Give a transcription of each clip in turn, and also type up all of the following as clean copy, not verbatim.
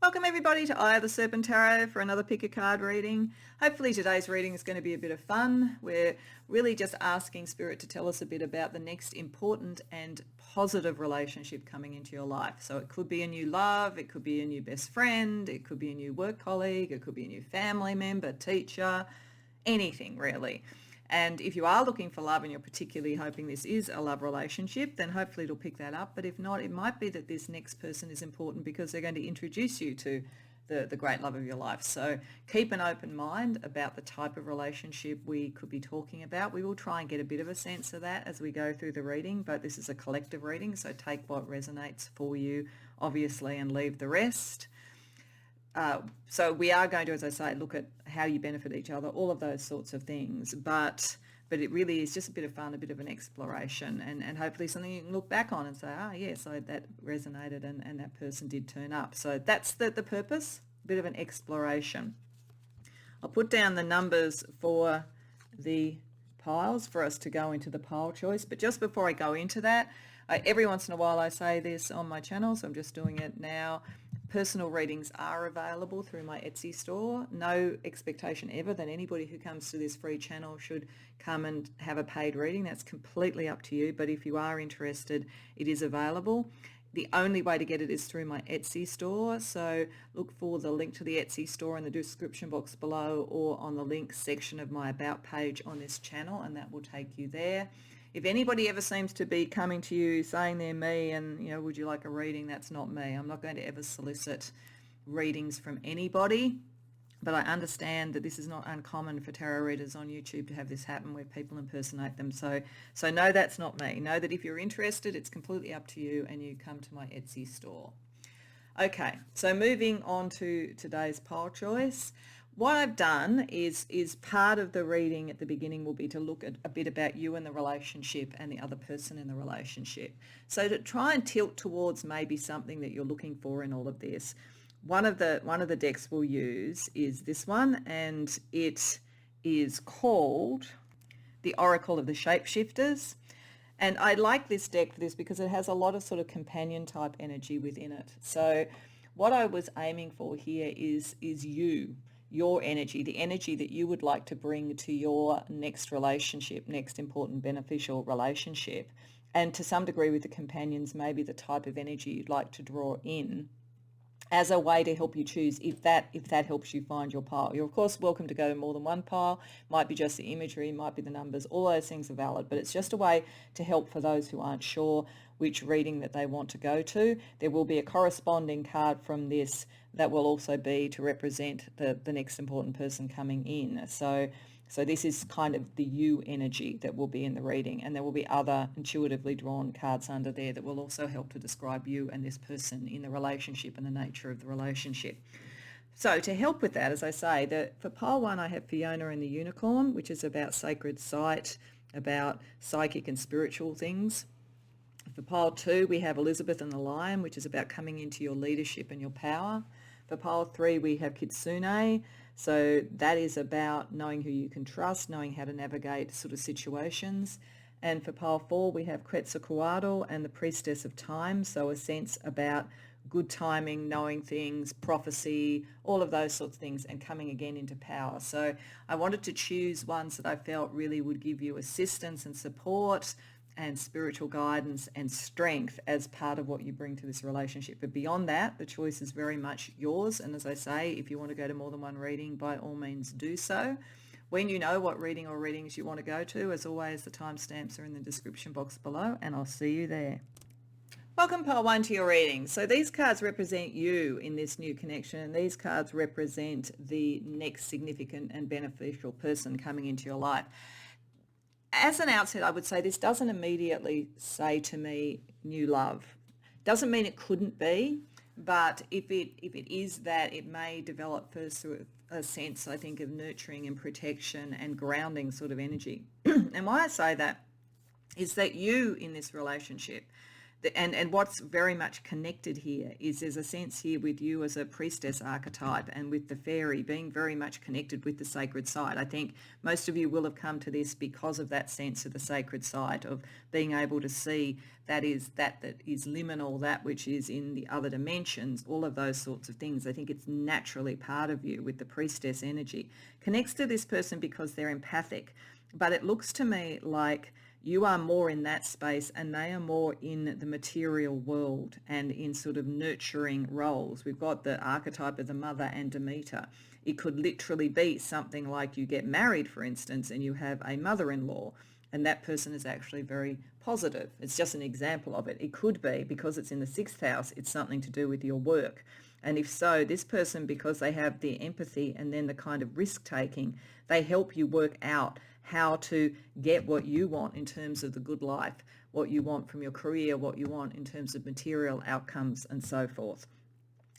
Welcome everybody to Eye of the Serpent Tarot for another pick a card reading. Hopefully today's reading is going to be a bit of fun. We're really just asking Spirit to tell us a bit about the next important and positive relationship coming into your life. So it could be a new love, it could be a new best friend, it could be a new work colleague, it could be a new family member, teacher, anything really. And if you are looking for love and you're particularly hoping this is a love relationship, then hopefully it'll pick that up. But if not, it might be that this next person is important because they're going to introduce you to the great love of your life. So keep an open mind about the type of relationship we could be talking about. We will try and get a bit of a sense of that as we go through the reading, but this is a collective reading, so take what resonates for you, obviously, and leave the rest. So we are going to, as I say, look at how you benefit each other, all of those sorts of things. But it really is just a bit of fun, a bit of an exploration, and hopefully something you can look back on and say, so that resonated and that person did turn up. So that's the purpose, a bit of an exploration. I'll put down the numbers for the piles for us to go into the pile choice. But just before I go into that, every once in a while I say this on my channel, so I'm just doing it now. Personal readings are available through my Etsy store. No expectation ever that anybody who comes to this free channel should come and have a paid reading. That's completely up to you. But if you are interested, it is available. The only way to get it is through my Etsy store. So look for the link to the Etsy store in the description box below or on the links section of my About page on this channel, and that will take you there. If anybody ever seems to be coming to you saying they're me and, would you like a reading, that's not me. I'm not going to ever solicit readings from anybody, but I understand that this is not uncommon for tarot readers on YouTube to have this happen where people impersonate them. So no, that's not me. Know that if you're interested, it's completely up to you and you come to my Etsy store. Okay, so moving on to today's pile choice. What I've done is part of the reading at the beginning will be to look at a bit about you and the relationship and the other person in the relationship. So to try and tilt towards maybe something that you're looking for in all of this, one of the decks we'll use is this one, and it is called the Oracle of the Shapeshifters. And I like this deck for this because it has a lot of sort of companion type energy within it. So what I was aiming for here is your energy, the energy that you would like to bring to your next relationship, next important beneficial relationship. And to some degree with the companions, maybe the type of energy you'd like to draw in as a way to help you choose if that helps you find your pile. You're of course welcome to go more than one pile. Might be just the imagery, might be the numbers, all those things are valid, but it's just a way to help for those who aren't sure which reading that they want to go to. There will be a corresponding card from this that will also be to represent the next important person coming in. So this is kind of the you energy that will be in the reading, and there will be other intuitively drawn cards under there that will also help to describe you and this person in the relationship and the nature of the relationship. So to help with that, as I say, for pile 1 I have Fiona and the Unicorn, which is about sacred sight, about psychic and spiritual things. For pile 2 we have Elizabeth and the Lion, which is about coming into your leadership and your power. For pile 3 we have Kitsune. So that is about knowing who you can trust, knowing how to navigate sort of situations. And for pile 4, we have Quetzalcoatl and the Priestess of Time. So a sense about good timing, knowing things, prophecy, all of those sorts of things, and coming again into power. So I wanted to choose ones that I felt really would give you assistance and support and spiritual guidance and strength as part of what you bring to this relationship. But beyond that, the choice is very much yours. And as I say, if you want to go to more than one reading, by all means do so. When you know what reading or readings you want to go to, as always, the timestamps are in the description box below, and I'll see you there. Welcome, pile 1, to your reading. So these cards represent you in this new connection, and these cards represent the next significant and beneficial person coming into your life. As an outset, I would say this doesn't immediately say to me new love. Doesn't mean it couldn't be, but if it is that, it may develop first through a sense, I think, of nurturing and protection and grounding sort of energy. And why I say that is that you in this relationship And what's very much connected here is there's a sense here with you as a priestess archetype and with the fairy being very much connected with the sacred side. I think most of you will have come to this because of that sense of the sacred side, of being able to see that is liminal, that which is in the other dimensions, all of those sorts of things. I think it's naturally part of you with the priestess energy. Connects to this person because they're empathic, but it looks to me like you are more in that space and they are more in the material world and in sort of nurturing roles. We've got the archetype of the mother and Demeter. It could literally be something like you get married, for instance, and you have a mother-in-law, and that person is actually very positive. It's just an example of it. It could be, because it's in the 6th house, it's something to do with your work. And if so, this person, because they have the empathy and then the kind of risk-taking, they help you work out how to get what you want in terms of the good life, what you want from your career, what you want in terms of material outcomes and so forth.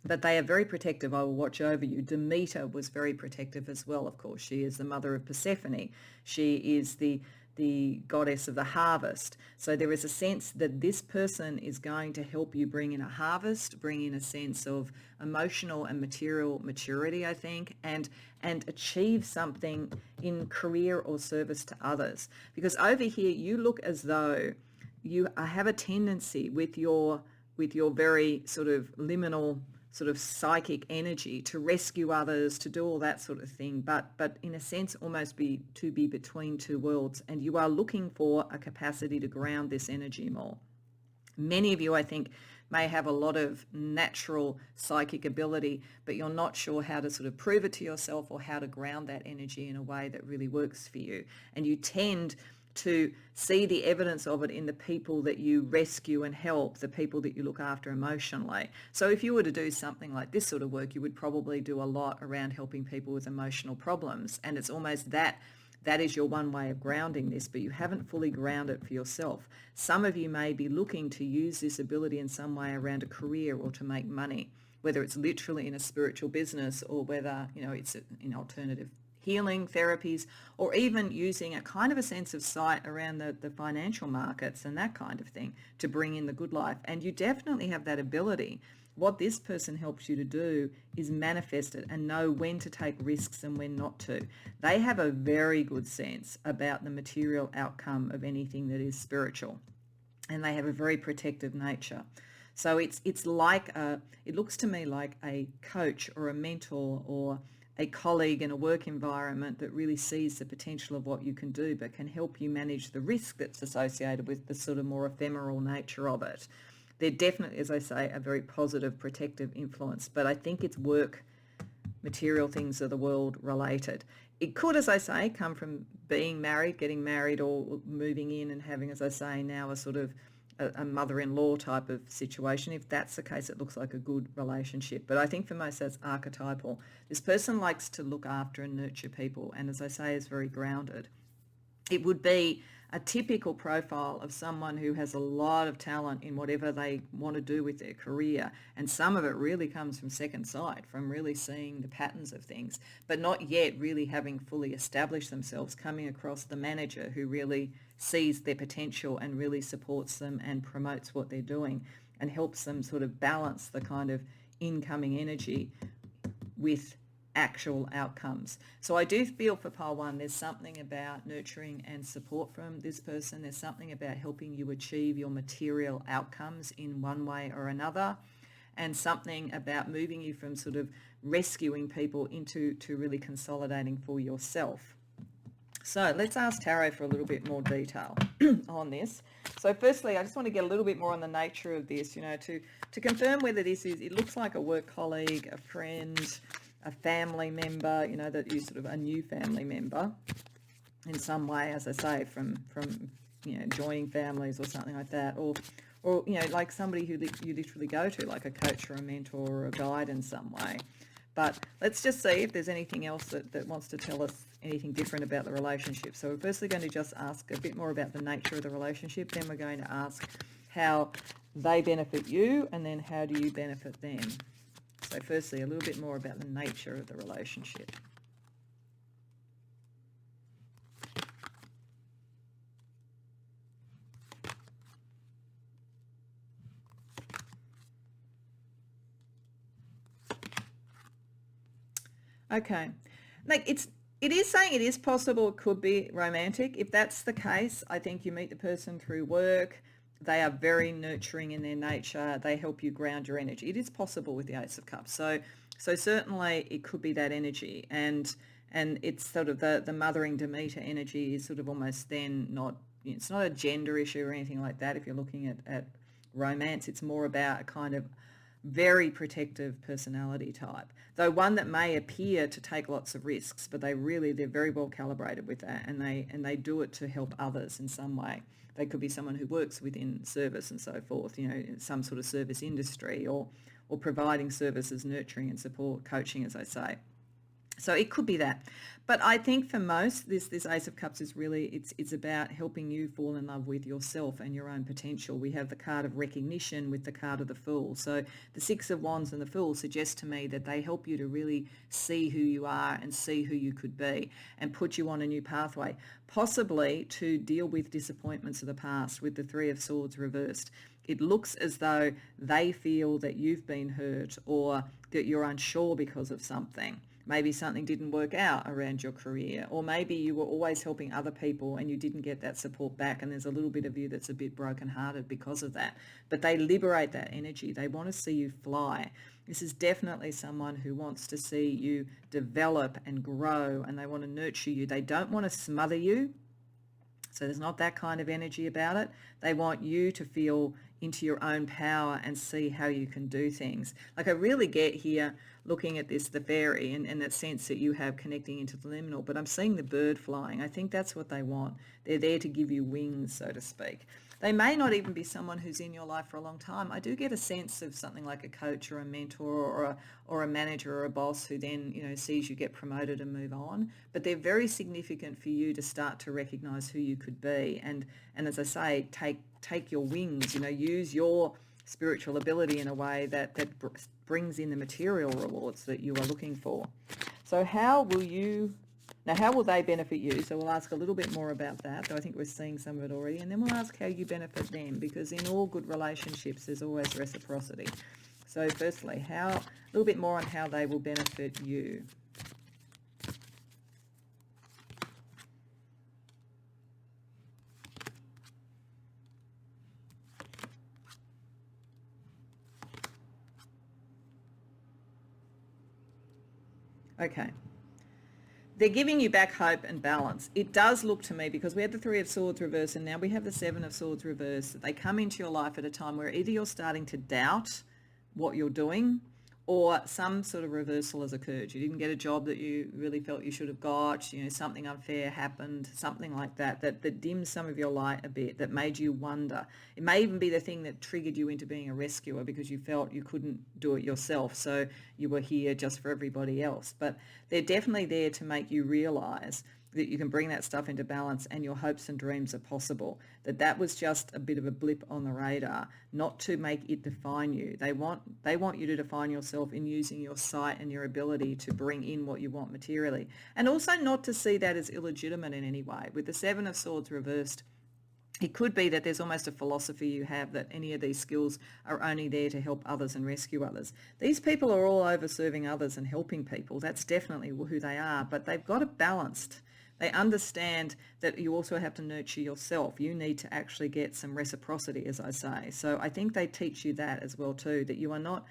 But they are very protective. I will watch over you. Demeter was very protective as well, of course. She is the mother of Persephone. She is the goddess of the harvest. So there is a sense that this person is going to help you bring in a harvest, bring in a sense of emotional and material maturity, I think, and achieve something in career or service to others. Because over here, you look as though you have a tendency with your very sort of liminal sort of psychic energy to rescue others, to do all that sort of thing, but in a sense almost be between two worlds, and you are looking for a capacity to ground this energy more. Many of you, I think, may have a lot of natural psychic ability, but you're not sure how to sort of prove it to yourself or how to ground that energy in a way that really works for you. And you tend to see the evidence of it in the people that you rescue and help, the people that you look after emotionally. So if you were to do something like this sort of work, you would probably do a lot around helping people with emotional problems. And it's almost that is your one way of grounding this, but you haven't fully grounded it for yourself. Some of you may be looking to use this ability in some way around a career or to make money, whether it's literally in a spiritual business or whether, it's in alternative healing therapies, or even using a kind of a sense of sight around the financial markets and that kind of thing to bring in the good life. And you definitely have that ability. What this person helps you to do is manifest it and know when to take risks and when not to. They have a very good sense about the material outcome of anything that is spiritual, and they have a very protective nature. So it's like it looks to me like a coach or a mentor or a colleague in a work environment that really sees the potential of what you can do, but can help you manage the risk that's associated with the sort of more ephemeral nature of it. They're definitely, as I say, a very positive, protective influence, but I think it's work, material things of the world related. It could, as I say, come from being married, getting married, or moving in and having, as I say, now a sort of a mother-in-law type of situation. If that's the case, it looks like a good relationship. But I think for most that's archetypal. This person likes to look after and nurture people, and as I say, is very grounded. It would be a typical profile of someone who has a lot of talent in whatever they want to do with their career. And some of it really comes from second sight, from really seeing the patterns of things, but not yet really having fully established themselves, coming across the manager who really sees their potential and really supports them and promotes what they're doing and helps them sort of balance the kind of incoming energy with actual outcomes. So I do feel for pile 1, there's something about nurturing and support from this person. There's something about helping you achieve your material outcomes in one way or another, and something about moving you from sort of rescuing people into really consolidating for yourself. So let's ask Tarot for a little bit more detail on this. So firstly, I just want to get a little bit more on the nature of this, to confirm whether this is, it looks like a work colleague, a friend, a family member, that you sort of a new family member in some way, as I say, from joining families or something like that, or like somebody who you literally go to, like a coach or a mentor or a guide in some way. But let's just see if there's anything else that wants to tell us anything different about the relationship. So we're firstly going to just ask a bit more about the nature of the relationship. Then we're going to ask how they benefit you, and then how do you benefit them. So firstly, a little bit more about the nature of the relationship. Okay. Like it is saying it is possible it could be romantic. If that's the case, I think you meet the person through work. They are very nurturing in their nature. They help you ground your energy. It is possible with the Ace of Cups. So certainly it could be that energy. And it's sort of the mothering Demeter energy is sort of almost then not, it's not a gender issue or anything like that. If you're looking at romance, it's more about a kind of very protective personality type, though one that may appear to take lots of risks, but they're very well calibrated with that, and they do it to help others in some way. They could be someone who works within service and so forth, some sort of service industry, or providing services, nurturing and support, coaching, as I say. So it could be that. But I think for most, this Ace of Cups is really, it's about helping you fall in love with yourself and your own potential. We have the card of recognition with the card of the Fool. So the Six of Wands and the Fool suggest to me that they help you to really see who you are and see who you could be and put you on a new pathway, possibly to deal with disappointments of the past with the Three of Swords reversed. It looks as though they feel that you've been hurt or that you're unsure because of something. Maybe something didn't work out around your career, or maybe you were always helping other people and you didn't get that support back, and there's a little bit of you that's a bit brokenhearted because of that. But they liberate that energy. They want to see you fly. This is definitely someone who wants to see you develop and grow, and they want to nurture you. They don't want to smother you. So there's not that kind of energy about it. They want you to feel into your own power and see how you can do things. Like I really get here looking at this, the fairy, and that sense that you have connecting into the liminal, but I'm seeing the bird flying. I think that's what they want. They're there to give you wings, so to speak. They may not even be someone who's in your life for a long time. I do get a sense of something like a coach or a mentor or a manager or a boss who then, sees you get promoted and move on. But they're very significant for you to start to recognize who you could be. And as I say, take your wings, use your spiritual ability in a way that brings in the material rewards that you are looking for. So how will they benefit you? So we'll ask a little bit more about that, though I think we're seeing some of it already. And then we'll ask how you benefit them, because in all good relationships, there's always reciprocity. So firstly, a little bit more on how they will benefit you. Okay. They're giving you back hope and balance. It does look to me, because we had the Three of Swords reverse and now we have the Seven of Swords reverse, that they come into your life at a time where either you're starting to doubt what you're doing, or some sort of reversal has occurred. You didn't get a job that you really felt you should have got, something unfair happened, something like that dimmed some of your light a bit, that made you wonder. It may even be the thing that triggered you into being a rescuer, because you felt you couldn't do it yourself, so you were here just for everybody else. But they're definitely there to make you realize that you can bring that stuff into balance and your hopes and dreams are possible. That was just a bit of a blip on the radar, not to make it define you. They want you to define yourself in using your sight and your ability to bring in what you want materially. And also not to see that as illegitimate in any way. With the Seven of Swords reversed, it could be that there's almost a philosophy you have that any of these skills are only there to help others and rescue others. These people are all over serving others and helping people. That's definitely who they are, but they've got it balanced. They understand that you also have to nurture yourself. You need to actually get some reciprocity, as I say. So I think they teach you that as well too, that you are not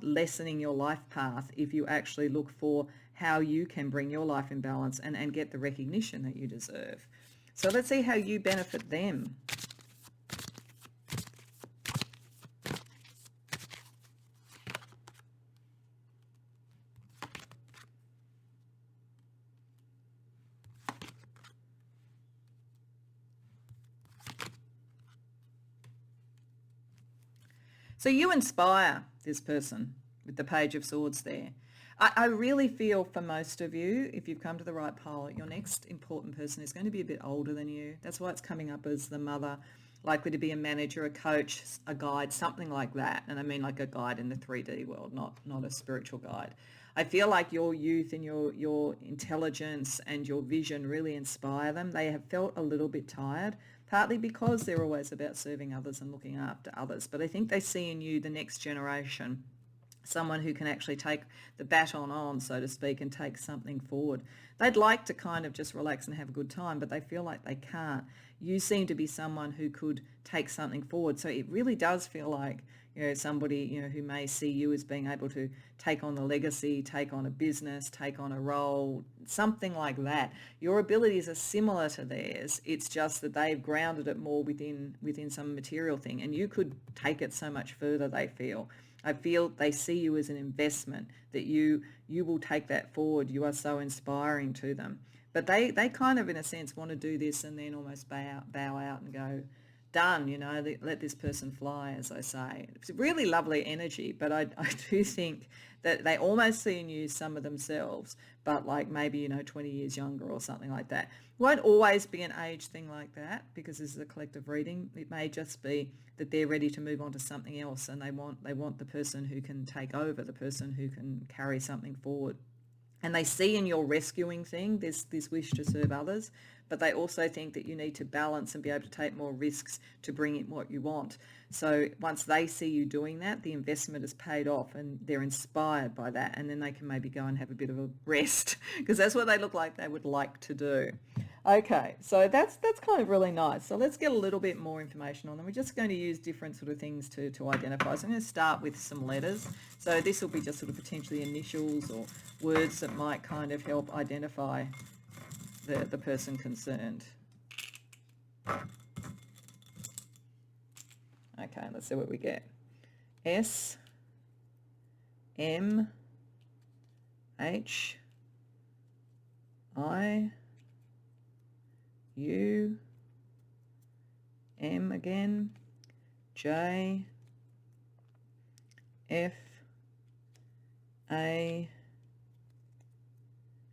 lessening your life path if you actually look for how you can bring your life in balance and get the recognition that you deserve. So let's see how you benefit them. So you inspire this person with the Page of Swords there. I really feel for most of you, if you've come to the right pole, your next important person is going to be a bit older than you. That's why it's coming up as the mother, likely to be a manager, a coach, a guide, something like that. And I mean like a guide in the 3D world, not a spiritual guide. I feel like your youth and your intelligence and your vision really inspire them. They have felt a little bit tired, partly because they're always about serving others and looking after others. But I think they see in you the next generation, someone who can actually take the baton on, so to speak, and take something forward. They'd like to kind of just relax and have a good time, but they feel like they can't. You seem to be someone who could take something forward. So it really does feel like, somebody, who may see you as being able to take on the legacy, take on a business, take on a role, something like that. Your abilities are similar to theirs. It's just that they've grounded it more within some material thing, and you could take it so much further, they feel. I feel they see you as an investment, that you will take that forward. You are so inspiring to them. But they kind of, in a sense, want to do this and then almost bow out and go, done, let this person fly, as I say. It's a really lovely energy, but I do think that they almost see in you some of themselves, but like maybe, 20 years younger or something like that. It won't always be an age thing like that, because this is a collective reading. It may just be that they're ready to move on to something else, and they want the person who can take over, the person who can carry something forward. And they see in your rescuing thing this wish to serve others, but they also think that you need to balance and be able to take more risks to bring in what you want. So once they see you doing that, the investment is paid off and they're inspired by that, and then they can maybe go and have a bit of a rest, because that's what they look like they would like to do. Okay, so that's kind of really nice. So let's get a little bit more information on them. We're just going to use different sort of things to identify. So I'm going to start with some letters. So this will be just sort of potentially initials or words that might kind of help identify the person concerned. Okay, let's see what we get. S, M, H, I, U, M again, J, F, A,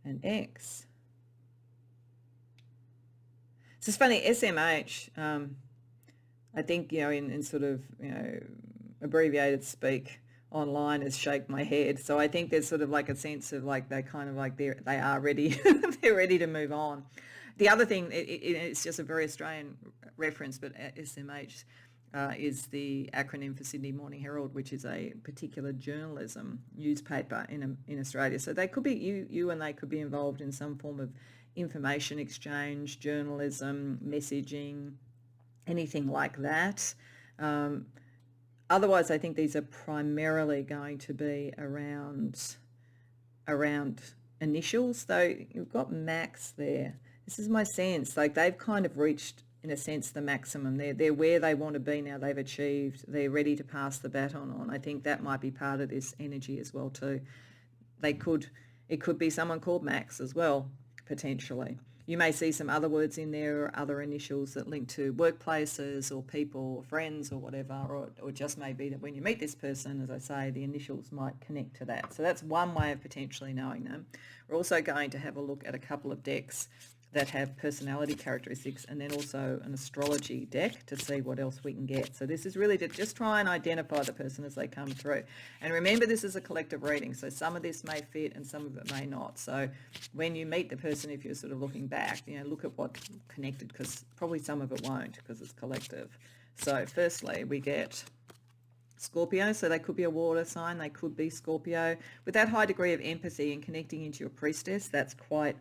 and X. So it's funny, SMH, I think, in sort of, abbreviated speak online has shaked my head. So I think there's sort of like a sense of like they kind of like they are ready, they're ready to move on. The other thing, it's just a very Australian reference, but SMH is the acronym for Sydney Morning Herald, which is a particular journalism newspaper in Australia. So they could be, you and they could be involved in some form of information exchange, journalism, messaging, anything like that. Otherwise, I think these are primarily going to be around initials. Though you've got Max there. This is my sense. Like they've kind of reached, in a sense, the maximum. They're where they want to be now. They've achieved. They're ready to pass the baton on. I think that might be part of this energy as well too. It could be someone called Max as well, potentially. You may see some other words in there or other initials that link to workplaces or people or friends or whatever, or just maybe that when you meet this person, as I say, the initials might connect to that. So that's one way of potentially knowing them. We're also going to have a look at a couple of decks that have personality characteristics, and then also an astrology deck to see what else we can get. So this is really to just try and identify the person as they come through. And remember, this is a collective reading, so some of this may fit and some of it may not. So when you meet the person, if you're sort of looking back, look at what connected, because probably some of it won't because it's collective. So firstly, we get Scorpio, so they could be a water sign, they could be Scorpio. With that high degree of empathy and connecting into your priestess, that's quite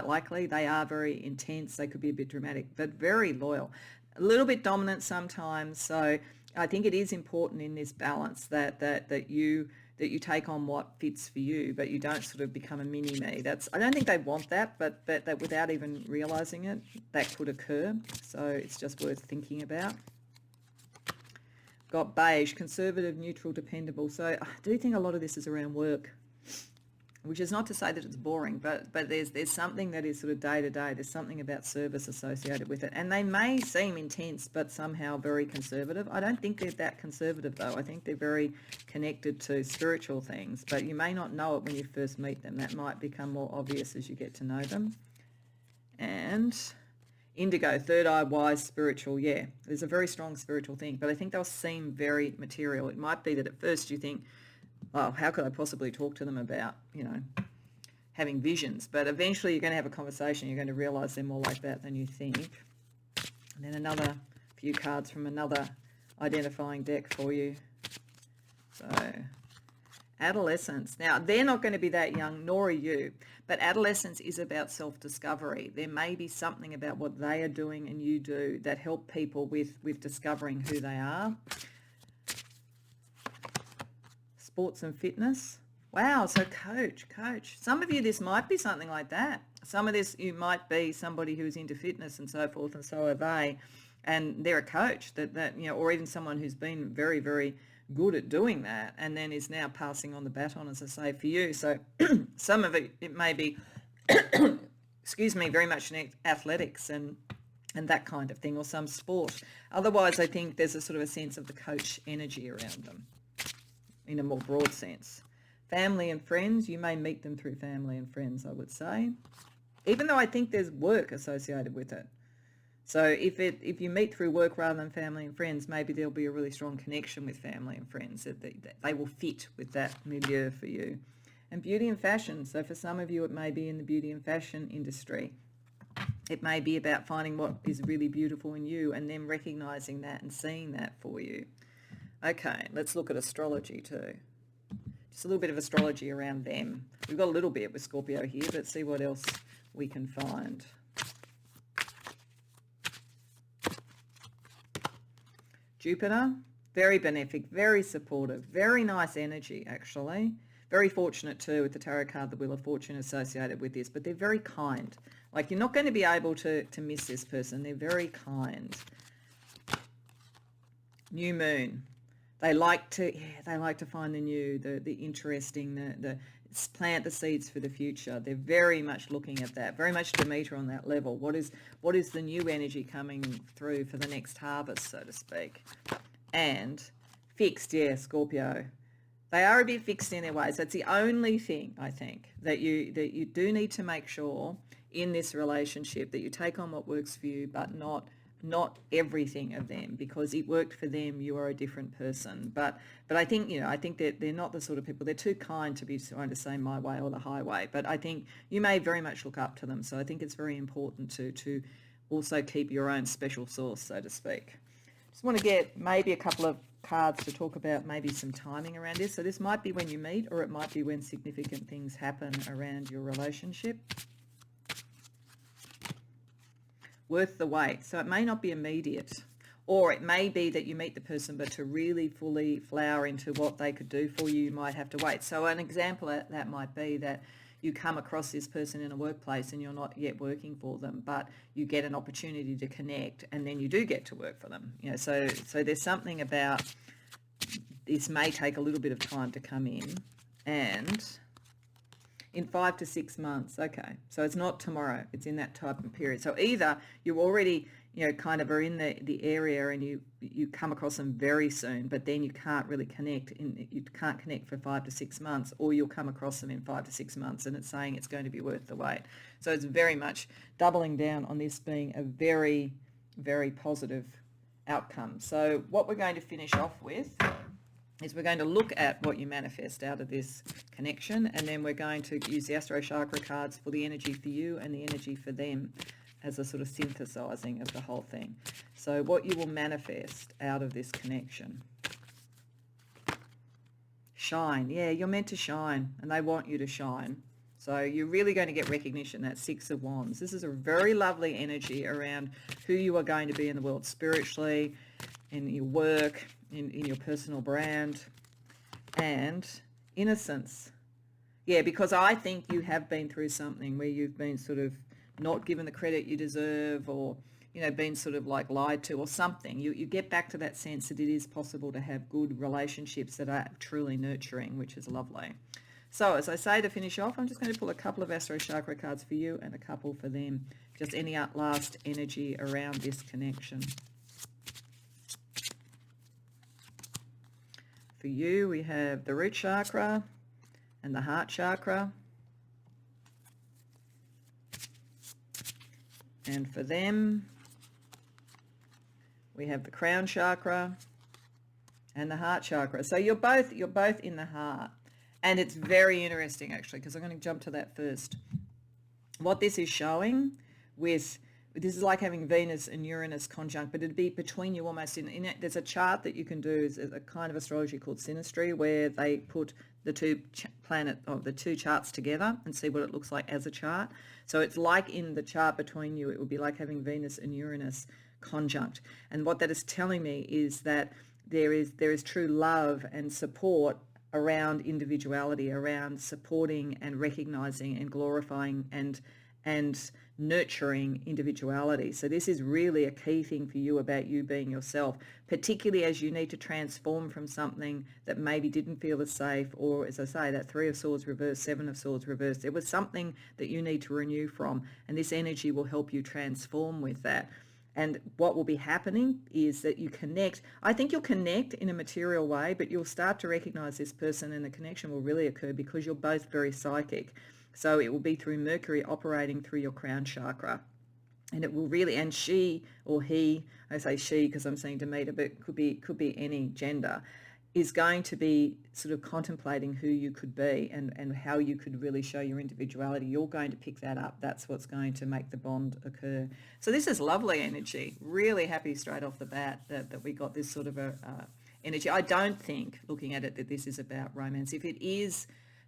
likely. They are very intense. They could be a bit dramatic, but very loyal. A little bit dominant sometimes. So I think it is important in this balance that you take on what fits for you, but you don't sort of become a mini-me. I don't think they want that, but that without even realising it, that could occur. So it's just worth thinking about. Got beige, conservative, neutral, dependable. So I do think a lot of this is around work, which is not to say that it's boring, but there's something that is sort of day to day. There's something about service associated with it. And they may seem intense, but somehow very conservative. I don't think they're that conservative, though. I think they're very connected to spiritual things, but you may not know it when you first meet them. That might become more obvious as you get to know them. And indigo, third eye, wise, spiritual. Yeah, there's a very strong spiritual thing, but I think they'll seem very material. It might be that at first you think, oh, how could I possibly talk to them about, having visions? But eventually you're going to have a conversation. You're going to realise they're more like that than you think. And then another few cards from another identifying deck for you. So Adolescence. Now, they're not going to be that young, nor are you, but adolescence is about self-discovery. There may be something about what they are doing and you do that help people with discovering who they are. Sports and fitness. Wow, so coach. Some of you, this might be something like that. Some of this, you might be somebody who's into fitness and so forth, and so are they, and they're a coach that or even someone who's been very, very good at doing that and then is now passing on the baton, as I say, for you. So some of it may be, excuse me, very much in athletics and that kind of thing, or some sport. Otherwise, I think there's a sort of a sense of the coach energy around them in a more broad sense. Family and friends, you may meet them through family and friends, I would say, even though I think there's work associated with it. So if you meet through work rather than family and friends, maybe there'll be a really strong connection with family and friends, that they will fit with that milieu for you. And beauty and fashion. So for some of you, it may be in the beauty and fashion industry. It may be about finding what is really beautiful in you and then recognizing that and seeing that for you. Okay, let's look at astrology too. Just a little bit of astrology around them. We've got a little bit with Scorpio here, but see what else we can find. Jupiter, very benefic, very supportive, very nice energy actually. Very fortunate too with the tarot card, the Wheel of Fortune associated with this, but they're very kind. Like, you're not going to be able to miss this person. They're very kind. New moon. They like to find the new, the interesting, the plant the seeds for the future. They're very much looking at that, very much Demeter on that level. What is the new energy coming through for the next harvest, so to speak? And fixed, yeah, Scorpio. They are a bit fixed in their ways. That's the only thing, I think, that you do need to make sure in this relationship that you take on what works for you, but not everything of them, because it worked for them. You are a different person. But I think, I think that they're not the sort of people, they're too kind to be trying to say my way or the highway. But I think you may very much look up to them. So I think it's very important to also keep your own special sauce, so to speak. Just want to get maybe a couple of cards to talk about maybe some timing around this. So this might be when you meet, or it might be when significant things happen around your relationship. Worth the wait. So it may not be immediate, or it may be that you meet the person, but to really fully flower into what they could do for you, you might have to wait. So an example of that might be that you come across this person in a workplace and you're not yet working for them, but you get an opportunity to connect, and then you do get to work for them. So there's something about this may take a little bit of time to come in, and in 5 to 6 months. Okay, so it's not tomorrow, it's in that type of period. So either you already kind of are in the area and you come across them very soon, but then you can't really connect, you can't connect for 5 to 6 months, or you'll come across them in 5 to 6 months and it's saying it's going to be worth the wait. So it's very much doubling down on this being a very, very positive outcome. So what we're going to finish off with is we're going to look at what you manifest out of this connection, and then we're going to use the Astro Chakra cards for the energy for you and the energy for them as a sort of synthesizing of the whole thing. So what you will manifest out of this connection. Shine. Yeah, you're meant to shine, and they want you to shine. So you're really going to get recognition, that Six of Wands. This is a very lovely energy around who you are going to be in the world spiritually, in your work, in your personal brand, and innocence. Yeah, because I think you have been through something where you've been sort of not given the credit you deserve, or been sort of like lied to or something. You get back to that sense that it is possible to have good relationships that are truly nurturing, which is lovely. So as I say, to finish off, I'm just going to pull a couple of Astro Chakra cards for you and a couple for them. Just any last energy around this connection. For you, we have the root chakra and the heart chakra. And for them, we have the crown chakra and the heart chakra. So you're both in the heart. And it's very interesting, actually, because I'm going to jump to that first. What this is showing this is like having Venus and Uranus conjunct, but it'd be between you almost in it. There's a chart that you can do, is a kind of astrology called synastry, where they put the the two charts together and see what it looks like as a chart. So it's like in the chart between you, it would be like having Venus and Uranus conjunct. And what that is telling me is that there is true love and support around individuality, around supporting and recognizing and glorifying and nurturing individuality. So this is really a key thing for you about you being yourself, particularly as you need to transform from something that maybe didn't feel as safe, or as I say, that 3 of Swords reversed, 7 of Swords reversed. There was something that you need to renew from, and this energy will help you transform with that. And what will be happening is that you connect. I think you'll connect in a material way, but you'll start to recognize this person, and the connection will really occur because you're both very psychic. So it will be through Mercury operating through your crown chakra. And it will really, and she or he, I say she because I'm saying Demeter, but it could be any gender, is going to be sort of contemplating who you could be and how you could really show your individuality. You're going to pick that up. That's what's going to make the bond occur. So this is lovely energy. Really happy straight off the bat that we got this sort of energy. I don't think, looking at it, that this is about romance. If it is,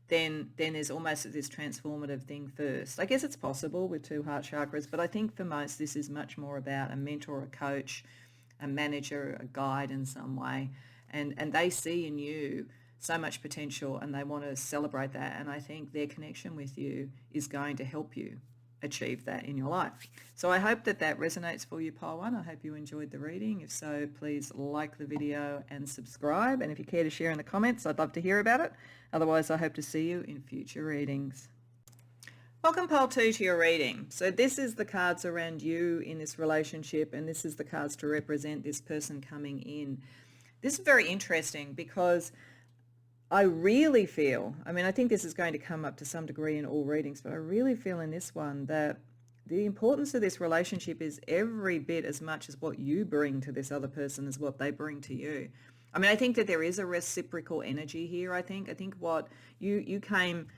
then there's almost this transformative thing first. I guess it's possible with 2 heart chakras, but I think for most this is much more about a mentor, a coach, a manager, a guide in some way. And they see in you so much potential and they want to celebrate that. And I think their connection with you is going to help you achieve that in your life. So I hope that resonates for you, Pile 1. I hope you enjoyed the reading. If so, please like the video and subscribe. And if you care to share in the comments, I'd love to hear about it. Otherwise, I hope to see you in future readings. Welcome, Pile 2, to your reading. So this is the cards around you in this relationship, and this is the cards to represent this person coming in. This is very interesting because I really feel, I think this is going to come up to some degree in all readings, but I really feel in this one that the importance of this relationship is every bit as much as what you bring to this other person as what they bring to you. I think that there is a reciprocal energy here, I think what you came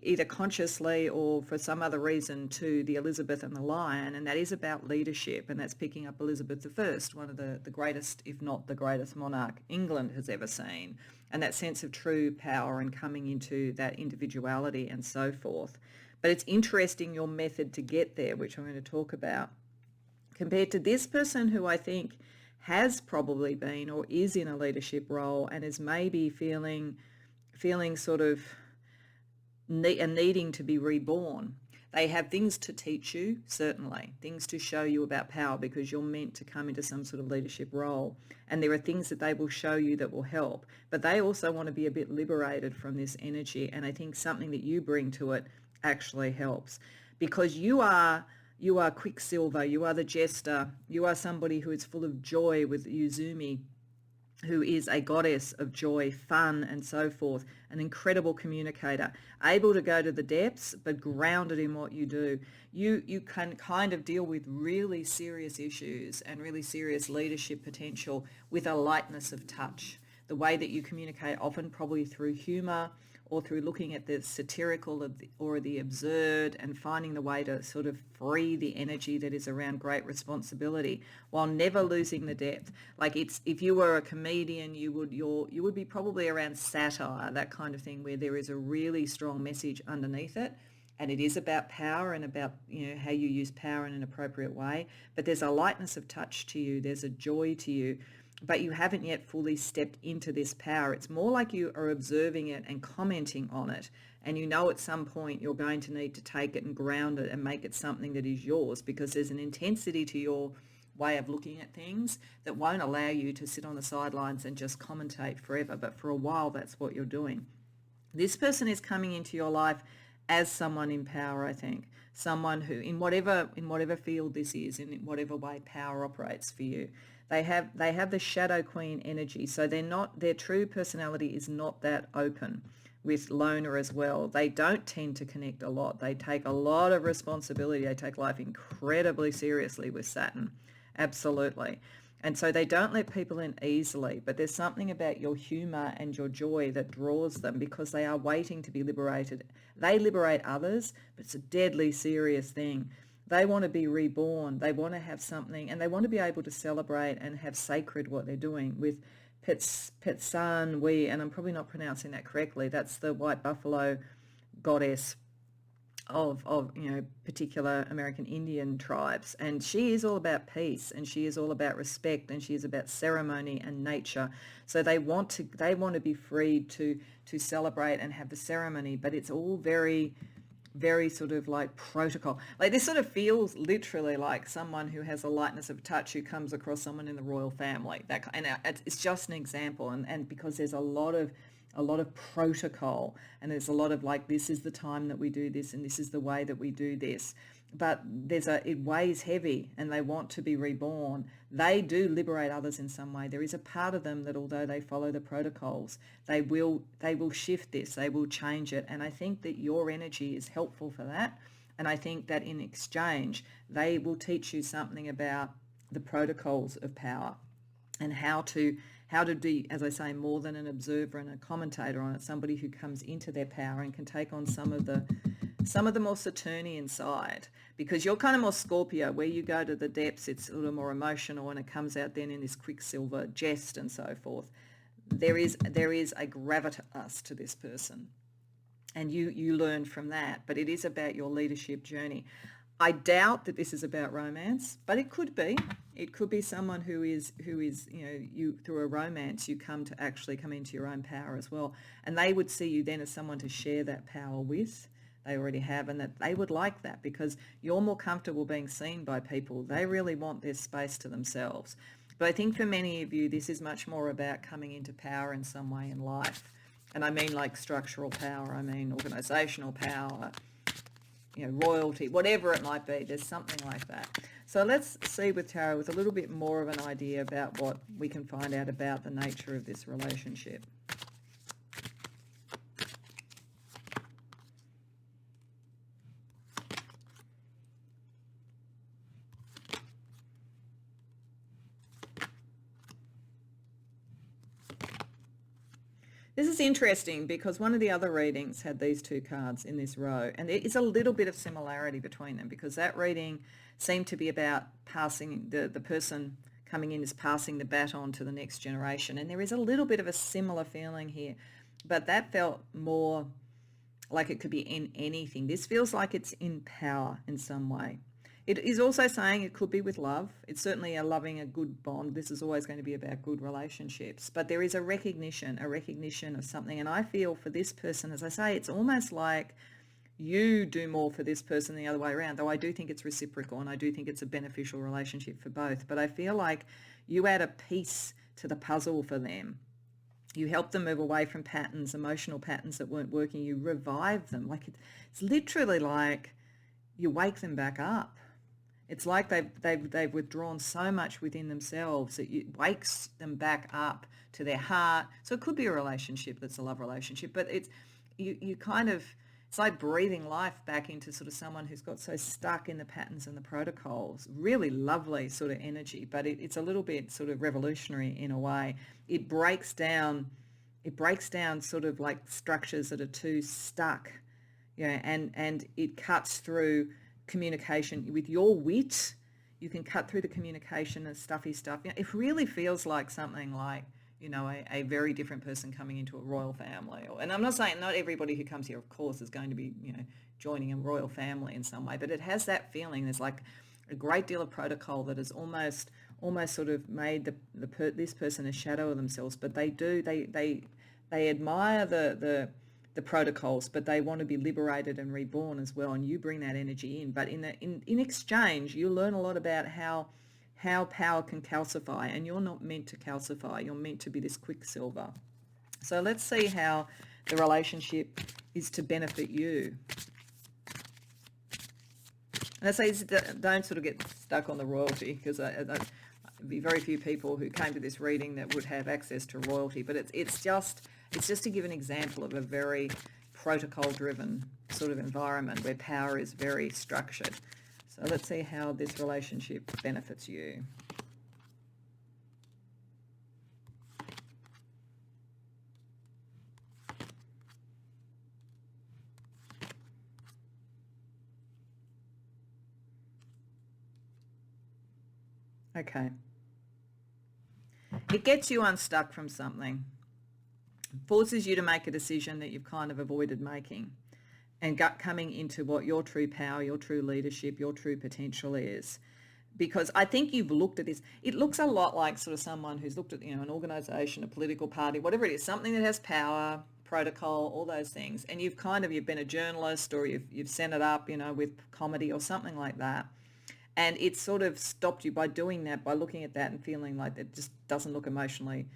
either consciously or for some other reason to the Elizabeth and the Lion, and that is about leadership, and that's picking up Elizabeth I, one of the greatest, if not the greatest monarch England has ever seen, and that sense of true power and coming into that individuality and so forth. But it's interesting your method to get there, which I'm going to talk about, compared to this person who I think has probably been or is in a leadership role and is maybe feeling sort of needing to be reborn. They have things to teach you, certainly, things to show you about power because you're meant to come into some sort of leadership role. And there are things that they will show you that will help. But they also want to be a bit liberated from this energy. And I think something that you bring to it actually helps because you are Quicksilver, you are the jester, you are somebody who is full of joy with Uzumi, who is a goddess of joy, fun, and so forth, an incredible communicator, able to go to the depths, but grounded in what you do. You can kind of deal with really serious issues and really serious leadership potential with a lightness of touch. The way that you communicate, often probably through humor or through looking at the satirical or the absurd and finding the way to sort of free the energy that is around great responsibility while never losing the depth. Like if you were a comedian, you would be probably around satire, that kind of thing, where there is a really strong message underneath it. And it is about power and about, how you use power in an appropriate way. But there's a lightness of touch to you. There's a joy to you. But you haven't yet fully stepped into this power. It's more like you are observing it and commenting on it. And at some point you're going to need to take it and ground it and make it something that is yours, because there's an intensity to your way of looking at things that won't allow you to sit on the sidelines and just commentate forever. But for a while, that's what you're doing. This person is coming into your life as someone in power, I think. Someone who, in whatever field this is, in whatever way power operates for you, they have the Shadow Queen energy. So their true personality is not that open, with Loner as well. They don't tend to connect a lot. They take a lot of responsibility. They take life incredibly seriously with Saturn. Absolutely. And so they don't let people in easily, but there's something about your humor and your joy that draws them because they are waiting to be liberated. They liberate others, but it's a deadly serious thing. They want to be reborn. They want to have something, and they want to be able to celebrate and have sacred what they're doing with Petsanwi, and I'm probably not pronouncing that correctly. That's the white buffalo goddess of particular American Indian tribes, and she is all about peace, and she is all about respect, and she is about ceremony and nature. So they want to be free to celebrate and have the ceremony, but it's all very very sort of like protocol. Like this sort of feels literally like someone who has a lightness of touch who comes across someone in the royal family. And it's just an example, and because there's a lot of protocol, and there's a lot of like, this is the time that we do this, and this is the way that we do this. But it weighs heavy, and they want to be reborn. They do liberate others in some way. There is a part of them that, although they follow the protocols, they will shift this, they will change it. And I think that your energy is helpful for that. And I think that in exchange, they will teach you something about the protocols of power, and how to be, as I say, more than an observer and a commentator on it, somebody who comes into their power and can take on some of the more Saturnian side, because you're kind of more Scorpio, where you go to the depths, it's a little more emotional, and it comes out then in this quicksilver jest and so forth. There is a gravitas to this person, and you learn from that, but it is about your leadership journey. I doubt that this is about romance, but it could be. It could be someone who is you, through a romance, you come into your own power as well, and they would see you then as someone to share that power with. They already have, and that they would like that, because you're more comfortable being seen by people. They really want their space to themselves. But I think for many of you, this is much more about coming into power in some way in life. And I mean like structural power, I mean organizational power, royalty, whatever it might be. There's something like that. So let's see with tarot with a little bit more of an idea about what we can find out about the nature of this relationship. This is interesting because one of the other readings had these two cards in this row, and there is a little bit of similarity between them, because that reading seemed to be about passing, the person coming in is passing the baton to the next generation, and there is a little bit of a similar feeling here, but that felt more like it could be in anything. This feels like it's in power in some way. It is also saying it could be with love. It's certainly a good bond. This is always going to be about good relationships. But there is a recognition of something. And I feel for this person, as I say, it's almost like you do more for this person the other way around, though I do think it's reciprocal, and I do think it's a beneficial relationship for both. But I feel like you add a piece to the puzzle for them. You help them move away from patterns, emotional patterns that weren't working. You revive them. Like it's literally like you wake them back up. It's like they've withdrawn so much within themselves that it wakes them back up to their heart. So it could be a relationship that's a love relationship, but it's like breathing life back into sort of someone who's got so stuck in the patterns and the protocols. Really lovely sort of energy, but it's a little bit sort of revolutionary in a way. It breaks down sort of like structures that are too stuck, and it cuts through communication with your wit. You can cut through the communication and stuffy stuff. It really feels like something like a very different person coming into a royal family. And I'm not saying not everybody who comes here, of course, is going to be joining a royal family in some way, but it has that feeling. There's like a great deal of protocol that has almost sort of made this person a shadow of themselves. But they admire the protocols, but they want to be liberated and reborn as well, and you bring that energy in. But in exchange, you learn a lot about how power can calcify, and you're not meant to calcify. You're meant to be this quicksilver. So let's see how the relationship is to benefit you. And I say don't sort of get stuck on the royalty, because there'd be very few people who came to this reading that would have access to royalty, but it's just to give an example of a very protocol-driven sort of environment where power is very structured. So let's see how this relationship benefits you. Okay. It gets you unstuck from something, forces you to make a decision that you've kind of avoided making, and coming into what your true power, your true leadership, your true potential is. Because I think you've looked at this. It looks a lot like sort of someone who's looked at, an organisation, a political party, whatever it is, something that has power, protocol, all those things. And you've been a journalist, or you've sent it up, with comedy or something like that. And it's sort of stopped you by doing that, by looking at that and feeling like it just doesn't look emotionally,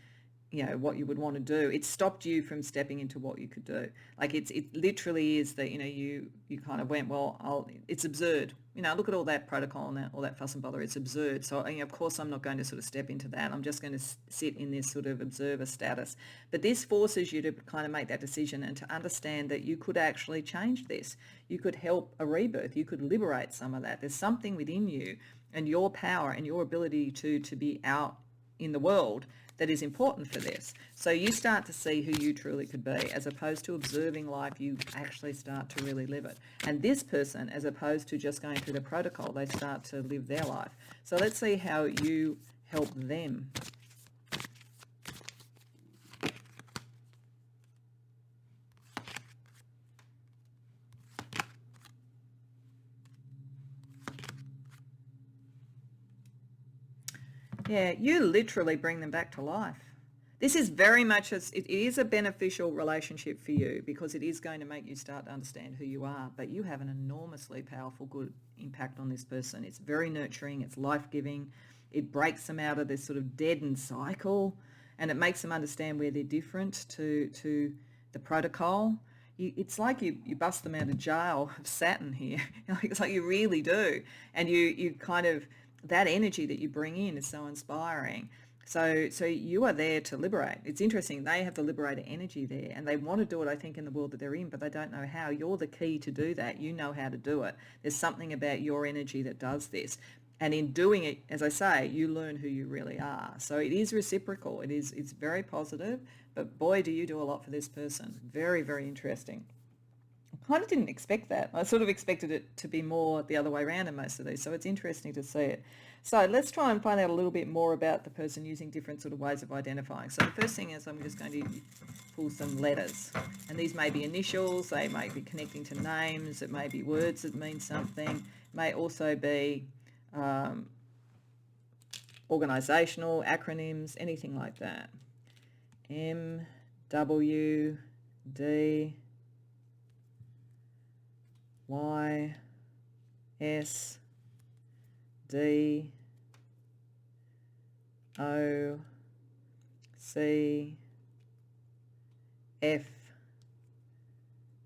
what you would want to do. It stopped you from stepping into what you could do. Like it literally is that, you kind of went, well, it's absurd. Look at all that protocol and all that fuss and bother. It's absurd. So, of course, I'm not going to sort of step into that. I'm just going to sit in this sort of observer status. But this forces you to kind of make that decision and to understand that you could actually change this. You could help a rebirth. You could liberate some of that. There's something within you and your power and your ability to be out in the world that is important for this. So you start to see who you truly could be. As opposed to observing life, you actually start to really live it. And this person, as opposed to just going through the protocol, they start to live their life. So let's see how you help them. Yeah, you literally bring them back to life. This is very much, it is a beneficial relationship for you, because it is going to make you start to understand who you are, but you have an enormously powerful, good impact on this person. It's very nurturing, it's life-giving, it breaks them out of this sort of deadened cycle, and it makes them understand where they're different to the protocol. It's like you bust them out of jail of Saturn here. It's like you really do. And you kind of, that energy that you bring in is so inspiring. So you are there to liberate. It's interesting. They have the liberator energy there, and they want to do it, I think, in the world that they're in, but they don't know how. You're the key to do that. You know how to do it. There's something about your energy that does this. And in doing it, as I say, you learn who you really are. So it is reciprocal. It's very positive, but boy, do you do a lot for this person. Very, very interesting. I kind of didn't expect that. I sort of expected it to be more the other way around in most of these. So it's interesting to see it. So let's try and find out a little bit more about the person using different sort of ways of identifying. So the first thing is I'm just going to pull some letters. And these may be initials. They may be connecting to names. It may be words that mean something. It may also be organisational acronyms, anything like that. M, W, D, Y, S, D, O, C, F,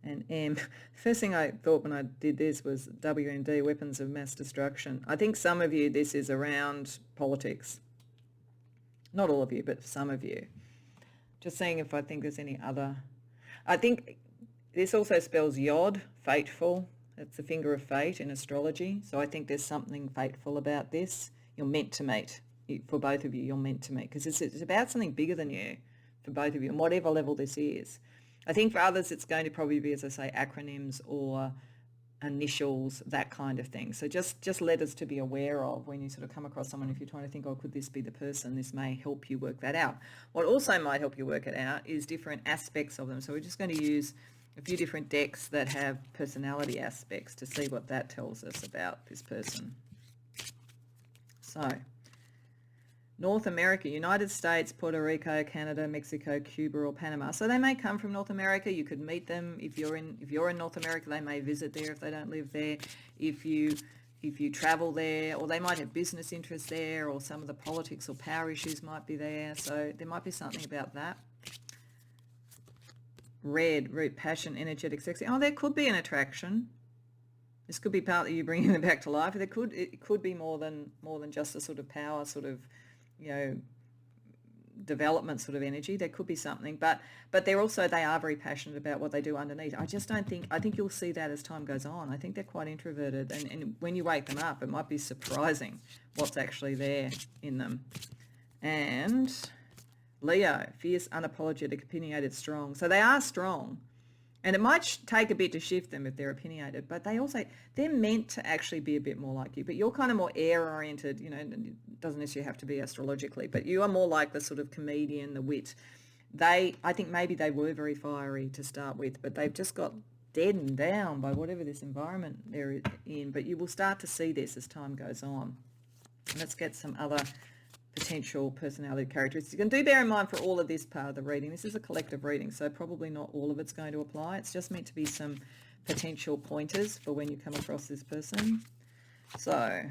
and M. First thing I thought when I did this was WMD, weapons of mass destruction. I think some of you, this is around politics. Not all of you, but some of you. Just seeing if I think there's any other. I think this also spells Yod, fateful. It's the finger of fate in astrology. So I think there's something fateful about this. You're meant to meet. For both of you, you're meant to meet. Because it's about something bigger than you for both of you, on whatever level this is. I think for others, it's going to probably be, as I say, acronyms or initials, that kind of thing. So just letters to be aware of when you sort of come across someone. If you're trying to think, oh, could this be the person? This may help you work that out. What also might help you work it out is different aspects of them. So we're just going to use a few different decks that have personality aspects to see what that tells us about this person. So North America, United States, Puerto Rico, Canada, Mexico, Cuba, or Panama. So they may come from North America. You could meet them if you're in North America. They may visit there if they don't live there. If you travel there, or they might have business interests there, or some of the politics or power issues might be there. So there might be something about that. Red, root, passion, energetic, sexy. Oh, there could be an attraction. This could be partly you bringing them back to life. It could be more than just a sort of power sort of, development sort of energy. There could be something, but they are very passionate about what they do underneath. I think you'll see that as time goes on. I think they're quite introverted, and when you wake them up, it might be surprising what's actually there in them. And Leo, fierce, unapologetic, opinionated, strong. So they are strong, And it might take a bit to shift them if they're opinionated, but they're meant to actually be a bit more like you. But you're kind of more air-oriented, and it doesn't necessarily have to be astrologically, but you are more like the sort of comedian, the wit. I think maybe they were very fiery to start with, but they've just got deadened down by whatever this environment they're in. But you will start to see this as time goes on. Let's get some other potential personality characteristics. You can bear in mind for all of this part of the reading, this is a collective reading, so probably not all of it's going to apply. It's just meant to be some potential pointers for when you come across this person. So,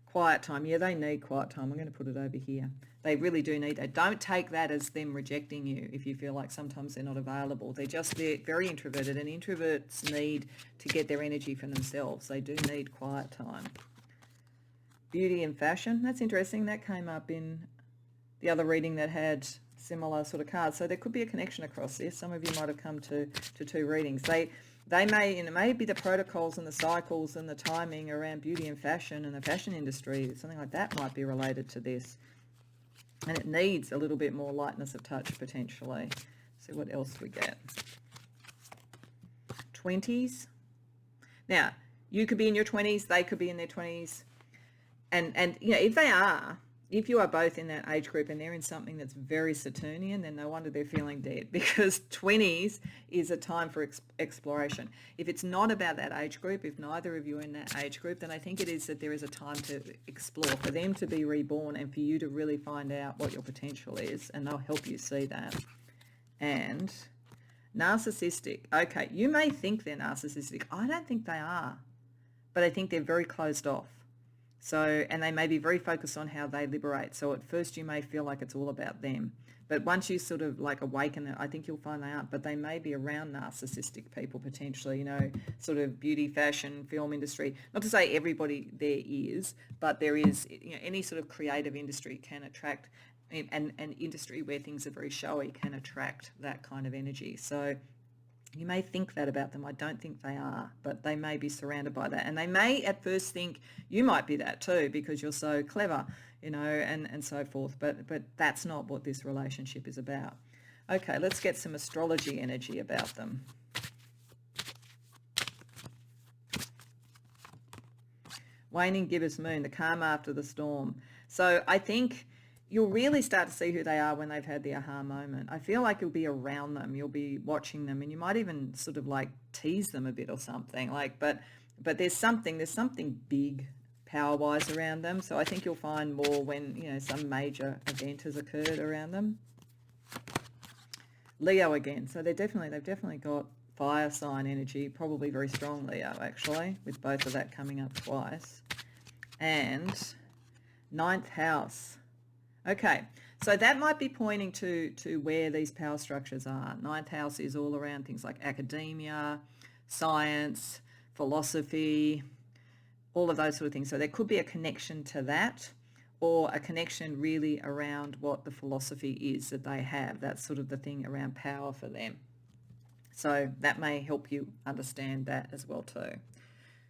quiet time. Yeah, they need quiet time. I'm going to put it over here. They really do need that. Don't take that as them rejecting you if you feel like sometimes they're not available. They're very introverted, and introverts need to get their energy from themselves. They do need quiet time. Beauty and fashion. That's interesting. That came up in the other reading that had similar sort of cards. So there could be a connection across this. Some of you might have come to two readings. They may, it may be the protocols and the cycles and the timing around beauty and fashion and the fashion industry. Something like that might be related to this. And it needs a little bit more lightness of touch potentially. See what else we get. 20s. Now, you could be in your 20s. They could be in their 20s. And if you are both in that age group and they're in something that's very Saturnian, then no wonder they're feeling dead, because 20s is a time for exploration. If it's not about that age group, if neither of you are in that age group, then I think it is that there is a time to explore, for them to be reborn and for you to really find out what your potential is, and they'll help you see that. And narcissistic. Okay, you may think they're narcissistic. I don't think they are, but I think they're very closed off. So, and they may be very focused on how they liberate. So at first you may feel like it's all about them. But once you sort of like awaken it, I think you'll find they aren't. But they may be around narcissistic people potentially, sort of beauty, fashion, film industry. Not to say everybody there is, but there is, any sort of creative industry can attract, and industry where things are very showy can attract that kind of energy. So you may think that about them. I don't think they are, but they may be surrounded by that. And they may at first think you might be that too, because you're so clever, and so forth. But that's not what this relationship is about. Okay, let's get some astrology energy about them. Waning gibbous moon, the calm after the storm. So I think you'll really start to see who they are when they've had the aha moment. I feel like you'll be around them, you'll be watching them, and you might even sort of like tease them a bit or something. But there's something big power-wise around them. So I think you'll find more when, some major event has occurred around them. Leo again. So they've definitely got fire sign energy, probably very strong Leo actually, with both of that coming up twice. And 9th house. Okay, so that might be pointing to where these power structures are. 9th house is all around things like academia, science, philosophy, all of those sort of things. So there could be a connection to that, or a connection really around what the philosophy is that they have. That's sort of the thing around power for them. So that may help you understand that as well too.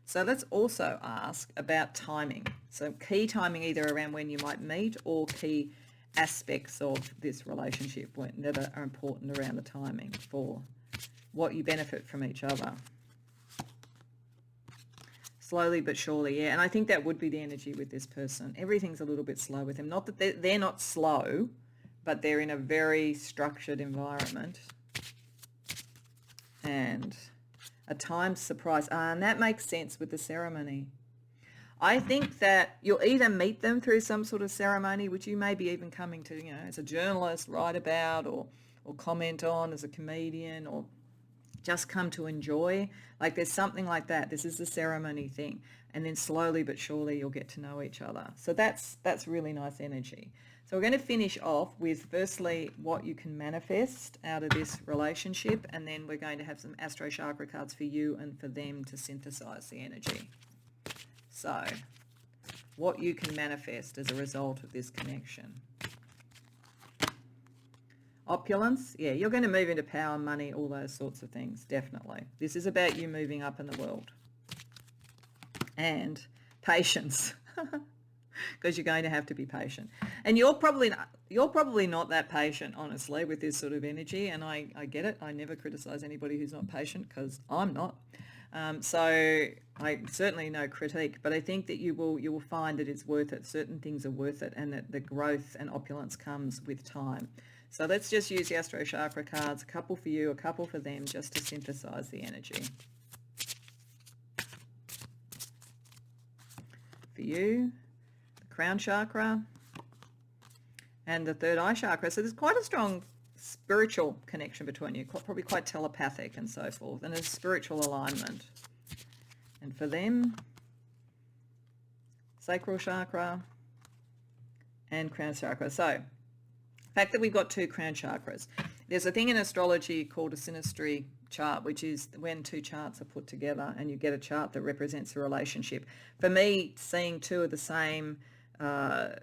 So let's also ask about timing. So key timing either around when you might meet, or key aspects of this relationship that are important around the timing for what you benefit from each other. Slowly but surely, yeah. And I think that would be the energy with this person. Everything's a little bit slow with them. Not that they're not slow, but they're in a very structured environment. And a timed surprise. And that makes sense with the ceremony. I think that you'll either meet them through some sort of ceremony, which you may be even coming to, as a journalist, write about or comment on as a comedian, or just come to enjoy. Like there's something like that. This is the ceremony thing. And then slowly but surely you'll get to know each other. So that's really nice energy. So we're going to finish off with firstly what you can manifest out of this relationship, and then we're going to have some astro chakra cards for you and for them to synthesize the energy. So what you can manifest as a result of this connection. Opulence, yeah, you're going to move into power, money, all those sorts of things, definitely. This is about you moving up in the world. And patience, because you're going to have to be patient. And you're you're probably not that patient, honestly, with this sort of energy, and I get it. I never criticize anybody who's not patient because I'm not. So I certainly no critique, but I think that you will find that it's worth it. Certain things are worth it, and that the growth and opulence comes with time. So let's just use the Astro Chakra cards, a couple for you, a couple for them, just to synthesize the energy. For you, the Crown Chakra, and the third eye chakra. So there's quite a strong spiritual connection between you, probably quite telepathic and so forth, and a spiritual alignment. And for them, sacral chakra and crown chakra. So the fact that we've got two crown chakras, there's a thing in astrology called a synastry chart, which is when two charts are put together and you get a chart that represents a relationship. For me, seeing two of the same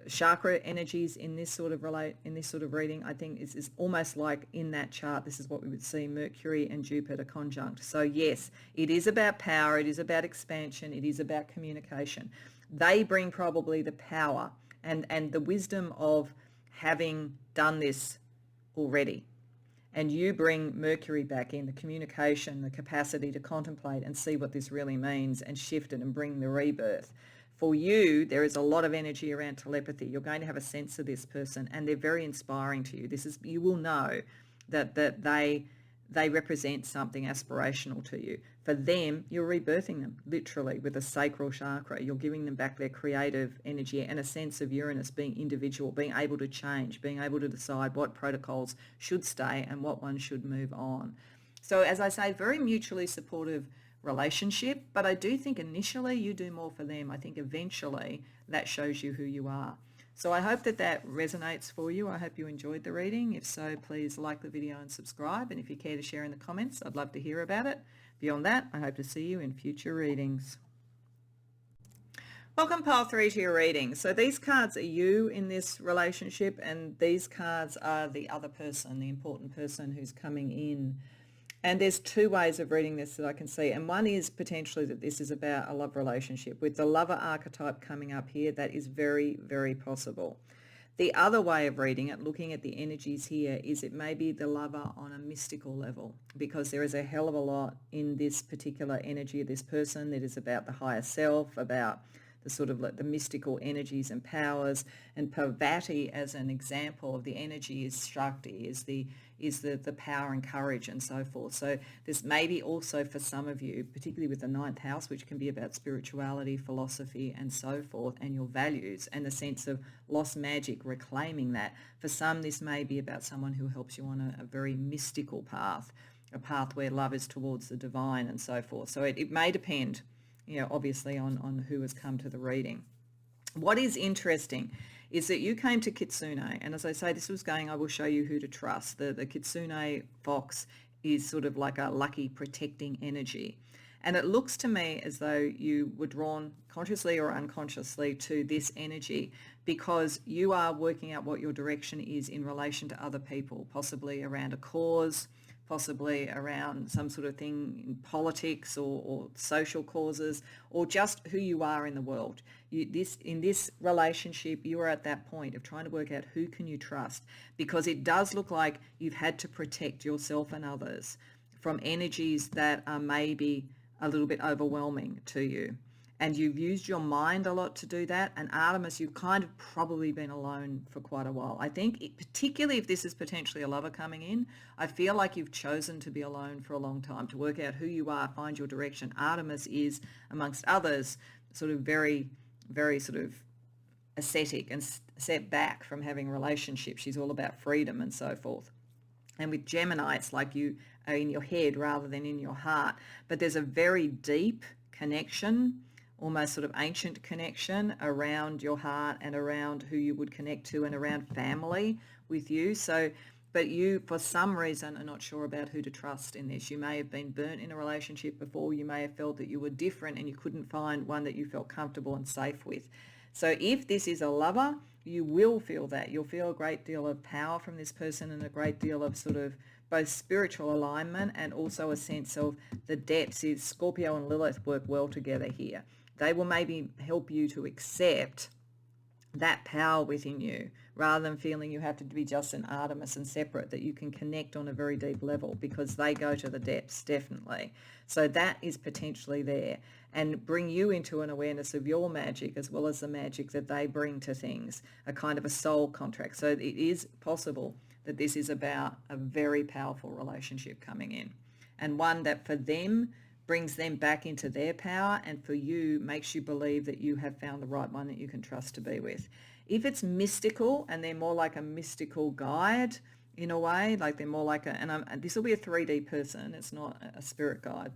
chakra energies in this sort of reading, I think is almost like in that chart, this is what we would see Mercury and Jupiter conjunct. So yes, it is about power, it is about expansion, it is about communication. They bring probably the power and the wisdom of having done this already. And you bring Mercury back in, the communication, the capacity to contemplate and see what this really means and shift it and bring the rebirth. For you, there is a lot of energy around telepathy. You're going to have a sense of this person, and they're very inspiring to you. You will know that they represent something aspirational to you. For them, you're rebirthing them, literally, with a sacral chakra. You're giving them back their creative energy and a sense of Uranus being individual, being able to change, being able to decide what protocols should stay and what ones should move on. So as I say, very mutually supportive relationship, but I do think initially you do more for them. I think eventually that shows you who you are. So I hope that resonates for you. I hope you enjoyed the reading. If so, please like the video and subscribe. And if you care to share in the comments, I'd love to hear about it. Beyond that, I hope to see you in future readings. Welcome, Pile 3, to your reading. So these cards are you in this relationship, and these cards are the other person, the important person who's coming in. And there's two ways of reading this that I can see. And one is potentially that this is about a love relationship. With the lover archetype coming up here, that is very, very possible. The other way of reading it, looking at the energies here, is it may be the lover on a mystical level, because there is a hell of a lot in this particular energy of this person that is about the higher self, about the sort of like the mystical energies and powers. And Parvati, as an example of the energy, is Shakti, is the power and courage and so forth. So this may be also for some of you, particularly with the ninth house, which can be about spirituality, philosophy and so forth, and your values and the sense of lost magic, reclaiming that. For some, this may be about someone who helps you on a very mystical path, a path where love is towards the divine and so forth. So it may depend, obviously on who has come to the reading. What is interesting is that you came to Kitsune, and as I say, this was going, I will show you who to trust. The Kitsune fox is sort of like a lucky protecting energy. And it looks to me as though you were drawn consciously or unconsciously to this energy because you are working out what your direction is in relation to other people, possibly around a cause, possibly around some sort of thing in politics or social causes, or just who you are in the world. In this relationship, you are at that point of trying to work out who can you trust, because it does look like you've had to protect yourself and others from energies that are maybe a little bit overwhelming to you. And you've used your mind a lot to do that. And Artemis, you've kind of probably been alone for quite a while. I think, particularly if this is potentially a lover coming in, I feel like you've chosen to be alone for a long time, to work out who you are, find your direction. Artemis is, amongst others, sort of very, very sort of ascetic and set back from having relationships. She's all about freedom and so forth. And with Gemini, it's like you are in your head rather than in your heart. But there's a very deep connection, almost sort of ancient connection around your heart and around who you would connect to and around family with you. So, but you, for some reason, are not sure about who to trust in this. You may have been burnt in a relationship before. You may have felt that you were different and you couldn't find one that you felt comfortable and safe with. So if this is a lover, you will feel that. You'll feel a great deal of power from this person and a great deal of sort of both spiritual alignment and also a sense of the depths. Scorpio and Lilith work well together here. They will maybe help you to accept that power within you rather than feeling you have to be just an Artemis and separate, that you can connect on a very deep level because they go to the depths, definitely. So that is potentially there, and bring you into an awareness of your magic as well as the magic that they bring to things, a kind of a soul contract. So it is possible that this is about a very powerful relationship coming in, and one that for them brings them back into their power, and for you makes you believe that you have found the right one that you can trust to be with. If it's mystical and they're more like a mystical guide in a way, like they're more like and this will be a 3D person, it's not a spirit guide,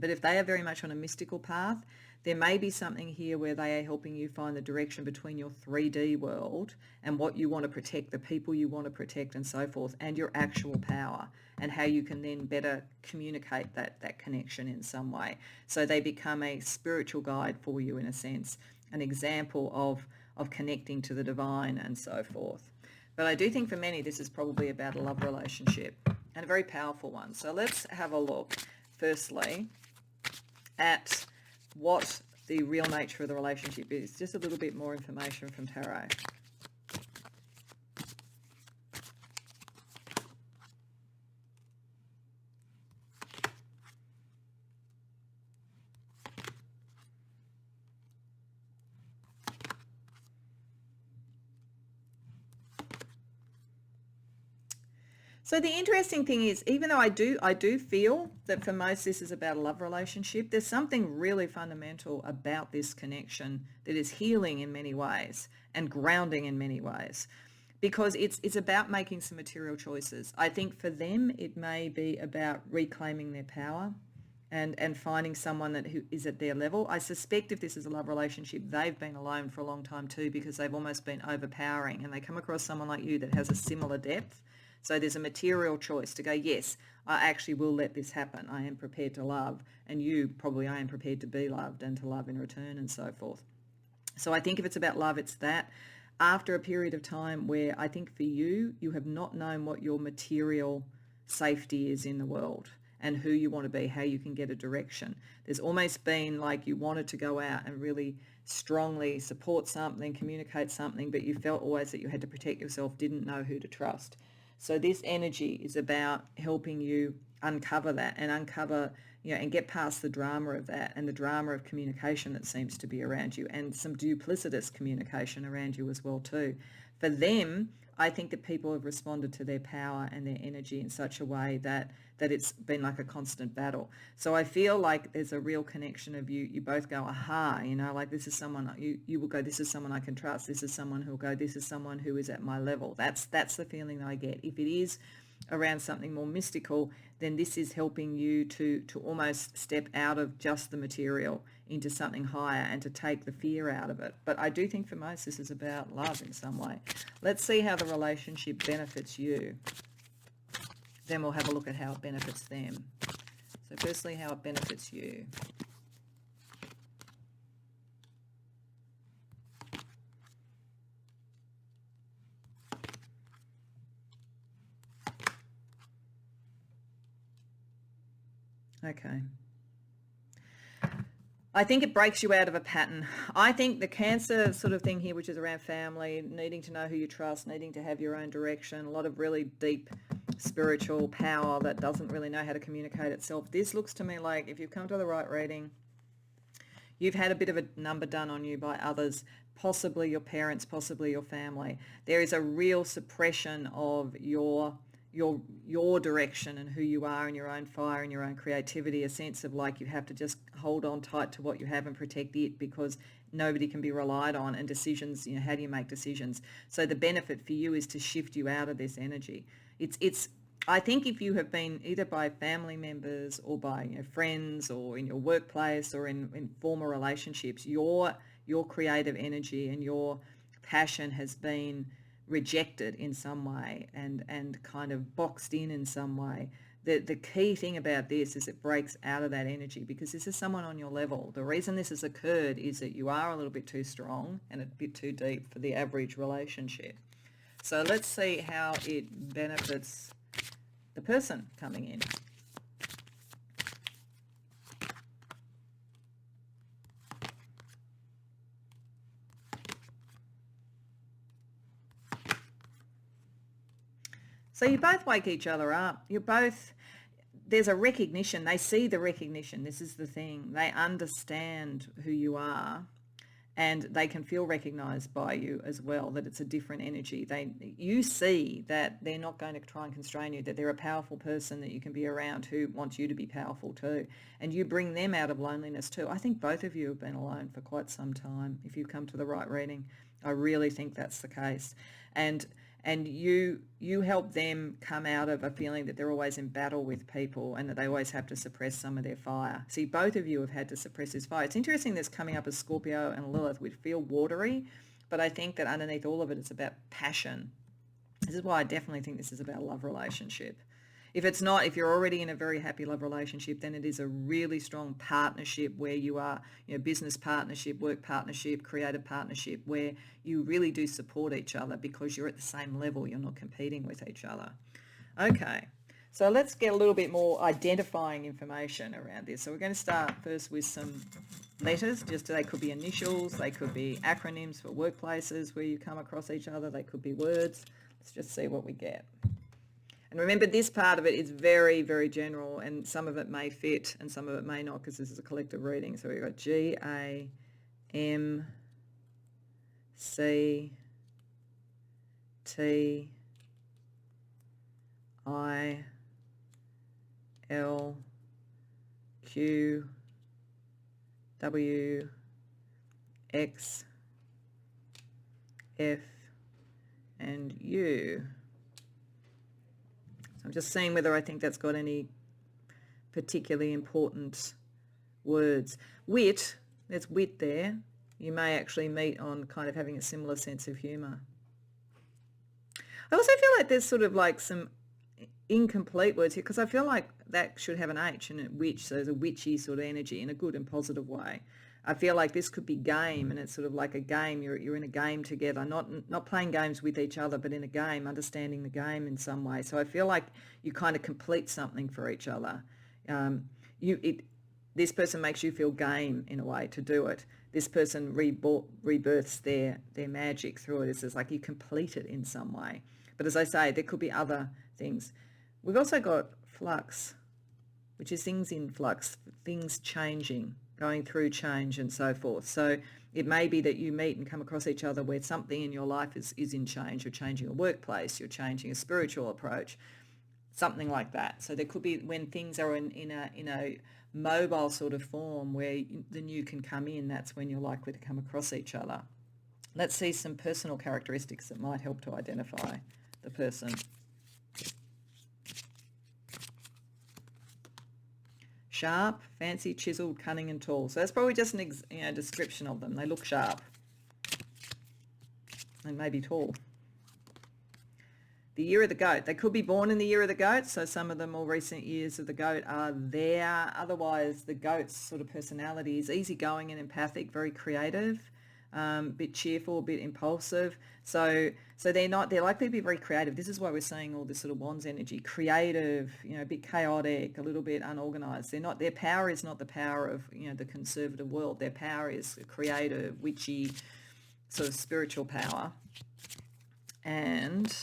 but if they are very much on a mystical path, there may be something here where they are helping you find the direction between your 3D world and what you want to protect, the people you want to protect and so forth, and your actual power, and how you can then better communicate that connection in some way. So they become a spiritual guide for you in a sense, an example of connecting to the divine and so forth. But I do think for many this is probably about a love relationship, and a very powerful one. So let's have a look firstly at what the real nature of the relationship is. Just a little bit more information from tarot. So the interesting thing is, even though I do feel that for most this is about a love relationship, there's something really fundamental about this connection that is healing in many ways and grounding in many ways, because it's about making some material choices. I think for them it may be about reclaiming their power and finding someone who is at their level. I suspect if this is a love relationship, they've been alone for a long time too, because they've almost been overpowering, and they come across someone like you that has a similar depth. So there's a material choice to go, yes, I actually will let this happen. I am prepared to love, and you probably I am prepared to be loved and to love in return and so forth. So I think if it's about love, it's that. After a period of time where I think for you, you have not known what your material safety is in the world and who you want to be, how you can get a direction. There's almost been like you wanted to go out and really strongly support something, communicate something, but you felt always that you had to protect yourself, didn't know who to trust. So this energy is about helping you uncover that and and get past the drama of that and the drama of communication that seems to be around you, and some duplicitous communication around you as well too. For them, I think that people have responded to their power and their energy in such a way that it's been like a constant battle. So I feel like there's a real connection of you both go, aha, like this is someone, you will go, this is someone I can trust. This is someone who will go, this is someone who is at my level. That's the feeling that I get. If it is around something more mystical, then this is helping you to almost step out of just the material into something higher and to take the fear out of it. But I do think for most this is about love in some way. Let's see how the relationship benefits you. Then we'll have a look at how it benefits them. So firstly, how it benefits you. Okay. I think it breaks you out of a pattern. I think the Cancer sort of thing here, which is around family, needing to know who you trust, needing to have your own direction, a lot of really deep spiritual power that doesn't really know how to communicate itself. This looks to me like if you've come to the right reading, you've had a bit of a number done on you by others, possibly your parents, possibly your family. There is a real suppression of your direction and who you are and your own fire and your own creativity, a sense of like you have to just hold on tight to what you have and protect it because nobody can be relied on, and decisions, how do you make decisions? So the benefit for you is to shift you out of this energy. It's I think if you have been either by family members or by friends or in your workplace or in former relationships, your creative energy and your passion has been rejected in some way and kind of boxed in some way. The key thing about this is it breaks out of that energy, because this is someone on your level. The reason this has occurred is that you are a little bit too strong and a bit too deep for the average relationship. So let's see how it benefits the person coming in. So you both wake each other up. There's a recognition. They see the recognition. This is the thing. They understand who you are, and they can feel recognized by you as well, that it's a different energy. You see that they're not going to try and constrain you, that they're a powerful person that you can be around who wants you to be powerful too. And you bring them out of loneliness too. I think both of you have been alone for quite some time. If you come to the right reading, I really think that's the case. And you help them come out of a feeling that they're always in battle with people and that they always have to suppress some of their fire. See, both of you have had to suppress this fire. It's interesting this coming up as Scorpio and Lilith would feel watery, but I think that underneath all of it, it's about passion. This is why I definitely think this is about a love relationship. If it's not, if you're already in a very happy love relationship, then it is a really strong partnership where you are, business partnership, work partnership, creative partnership, where you really do support each other because you're at the same level. You're not competing with each other. Okay, so let's get a little bit more identifying information around this. So we're going to start first with some letters. They could be initials, they could be acronyms for workplaces where you come across each other, they could be words. Let's just see what we get. And remember, this part of it is very, very general, and some of it may fit and some of it may not because this is a collective reading. So we've got G-A-M-C-I-L-Q-W-X-F and U. I'm just seeing whether I think that's got any particularly important words. Wit, there's wit there. You may actually meet on kind of having a similar sense of humour. I also feel like there's sort of like some incomplete words here because I feel like that should have an H in it, witch, so there's a witchy sort of energy in a good and positive way. I feel like this could be game, and it's sort of like a game. You're in a game together, not playing games with each other, but in a game, understanding the game in some way. So I feel like you kind of complete something for each other. This person makes you feel game in a way to do it. This person rebirths their magic through it. It's like you complete it in some way. But as I say, there could be other things. We've also got flux, which is things in flux, things changing, going through change and so forth. So it may be that you meet and come across each other where something in your life is in change. You're changing a workplace, you're changing a spiritual approach, something like that. So there could be when things are in a mobile sort of form where the new can come in, that's when you're likely to come across each other. Let's see some personal characteristics that might help to identify the person. Sharp, fancy, chiseled, cunning, and tall. So that's probably just an description of them. They look sharp and maybe tall. The year of the goat. They could be born in the year of the goat, so some of the more recent years of the goat are there. Otherwise, the goat's sort of personality is easygoing and empathic, very creative, a bit cheerful, a bit impulsive. So they're likely to be very creative. This is why we're seeing all this sort of wands energy, creative, a bit chaotic, a little bit unorganized. Their power is not the power of, the conservative world. Their power is creative, witchy, sort of spiritual power. And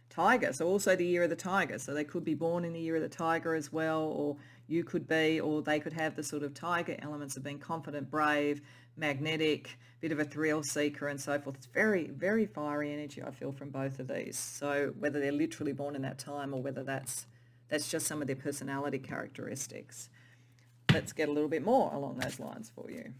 tiger, so also the year of the tiger. So they could be born in the year of the tiger as well, or you could be, or they could have the sort of tiger elements of being confident, brave, magnetic, bit of a thrill seeker and so forth. It's very, very fiery energy, I feel, from both of these. So whether they're literally born in that time or whether that's just some of their personality characteristics. Let's get a little bit more along those lines for you.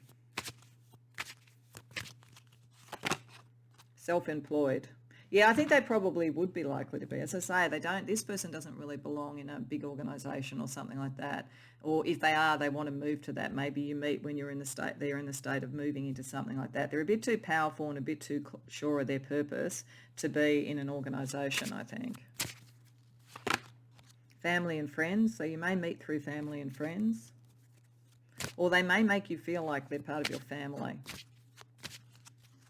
Self-employed. Yeah, I think they probably would be likely to be. As I say, this person doesn't really belong in a big organisation or something like that. Or if they are, they want to move to that. Maybe you meet when they're in the state of moving into something like that. They're a bit too powerful and a bit too sure of their purpose to be in an organisation, I think. Family and friends. So you may meet through family and friends. Or they may make you feel like they're part of your family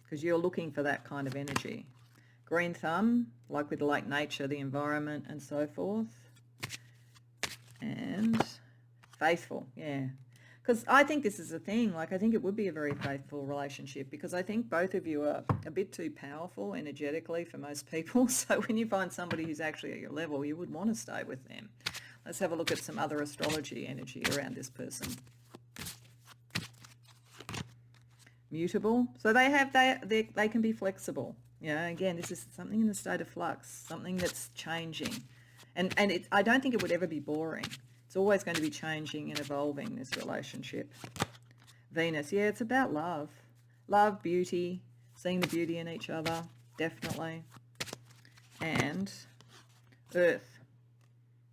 because you're looking for that kind of energy. Green thumb, likely to like nature, the environment, and so forth. And faithful, yeah. Because I think this is a thing, like I think it would be a very faithful relationship because I think both of you are a bit too powerful energetically for most people. So when you find somebody who's actually at your level, you would want to stay with them. Let's have a look at some other astrology energy around this person. Mutable. So they can be flexible. Again, this is something in the state of flux, something that's changing. And I don't think it would ever be boring. It's always going to be changing and evolving, this relationship. Venus, yeah, it's about love. Love, beauty, seeing the beauty in each other, definitely. And Earth.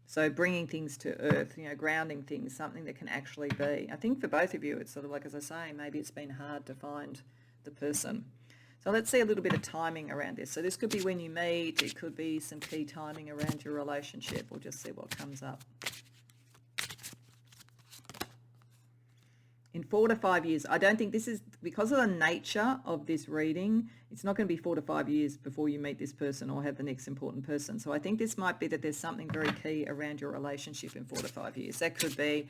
So bringing things to Earth, grounding things, something that can actually be. I think for both of you, it's sort of like, as I say, maybe it's been hard to find the person. So let's see a little bit of timing around this. So this could be when you meet. It could be some key timing around your relationship. We'll just see what comes up. In 4 to 5 years, I don't think this is, because of the nature of this reading, it's not going to be 4 to 5 years before you meet this person or have the next important person. So I think this might be that there's something very key around your relationship in 4 to 5 years. That could be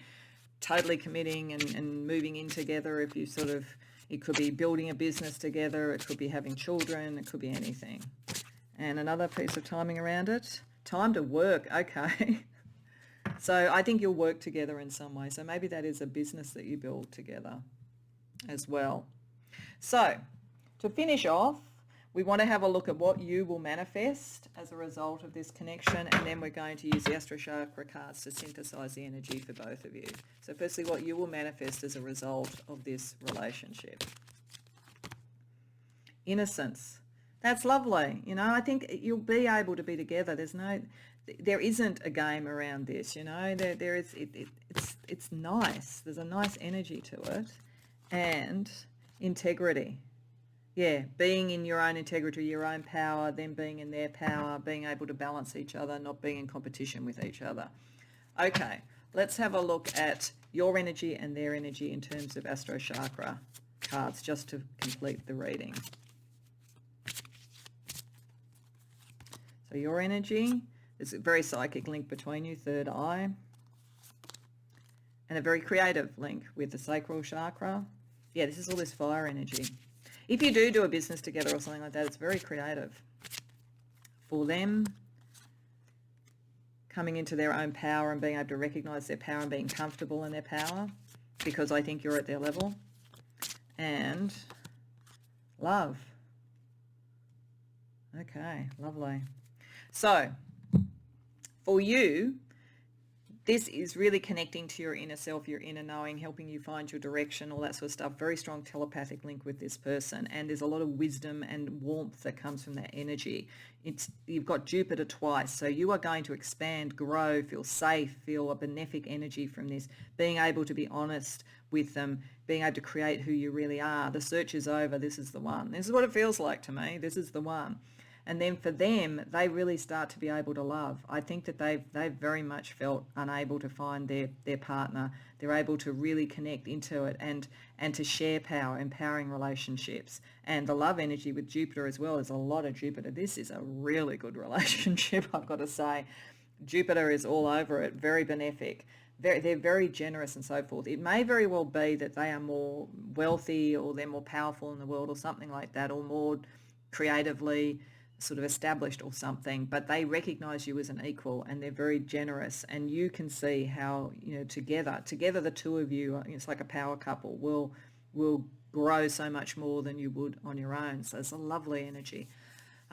totally committing and moving in together if you sort of, it could be building a business together, it could be having children, it could be anything. And another piece of timing around it, time to work, okay. So I think you'll work together in some way. So maybe that is a business that you build together as well. So to finish off, we want to have a look at what you will manifest as a result of this connection, and then we're going to use the Astro Chakra cards to synthesize the energy for both of you. So firstly, what you will manifest as a result of this relationship. Innocence. That's lovely. I think you'll be able to be together. There isn't a game around this, there is, it's nice. There's a nice energy to it. And integrity. Yeah, being in your own integrity, your own power, them being in their power, being able to balance each other, not being in competition with each other. Okay, let's have a look at your energy and their energy in terms of Astro Chakra cards, just to complete the reading. So your energy, there's a very psychic link between you, third eye, and a very creative link with the sacral chakra. Yeah, this is all this fire energy. If you do a business together or something like that, it's very creative. For them, coming into their own power and being able to recognize their power and being comfortable in their power, because I think you're at their level. And love. Okay, lovely. So for you, this is really connecting to your inner self, your inner knowing, helping you find your direction, all that sort of stuff. Very strong telepathic link with this person. And there's a lot of wisdom and warmth that comes from that energy. You've got Jupiter twice. So you are going to expand, grow, feel safe, feel a benefic energy from this, being able to be honest with them, being able to create who you really are. The search is over. This is the one. This is what it feels like to me. This is the one. And then for them, they really start to be able to love. I think that they've very much felt unable to find their partner. They're able to really connect into it and to share power, empowering relationships. And the love energy with Jupiter as well is a lot of Jupiter. This is a really good relationship, I've got to say. Jupiter is all over it, very benefic. They're very generous and so forth. It may very well be that they are more wealthy or they're more powerful in the world or something like that, or more creatively sort of established or something, but they recognize you as an equal and they're very generous, and you can see how, together the two of you, it's like a power couple, will grow so much more than you would on your own. So it's a lovely energy.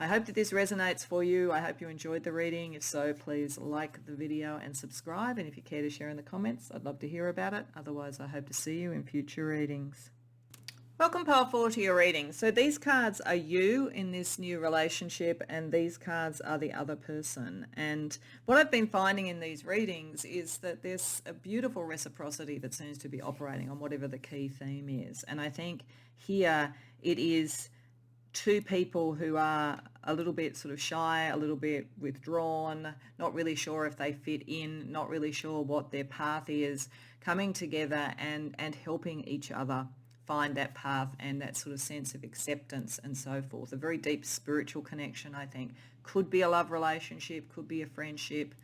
I hope that this resonates for you. I hope you enjoyed the reading. If so, please like the video and subscribe, and if you care to share in the comments, I'd love to hear about it. Otherwise, I hope to see you in future readings. Welcome, Pile 4, to your reading. So these cards are you in this new relationship, and these cards are the other person. And what I've been finding in these readings is that there's a beautiful reciprocity that seems to be operating on whatever the key theme is. And I think here it is two people who are a little bit sort of shy, a little bit withdrawn, not really sure if they fit in, not really sure what their path is, coming together and helping each other find that path and that sort of sense of acceptance and so forth. A very deep spiritual connection, I think. Could be a love relationship, could be a friendship.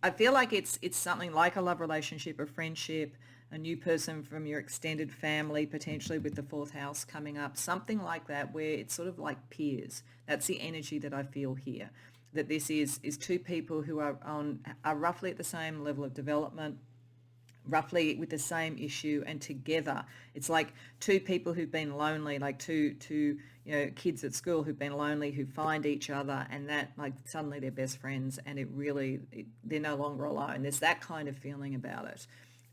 I feel like it's something like a love relationship, a friendship, a new person from your extended family, potentially with the fourth house coming up, something like that, where it's sort of like peers. That's the energy that I feel here, that this is two people who are roughly at the same level of development, roughly with the same issue, and together it's like two people who've been lonely, like two kids at school who've been lonely, who find each other, and that like suddenly they're best friends, and they're no longer alone. There's that kind of feeling about it.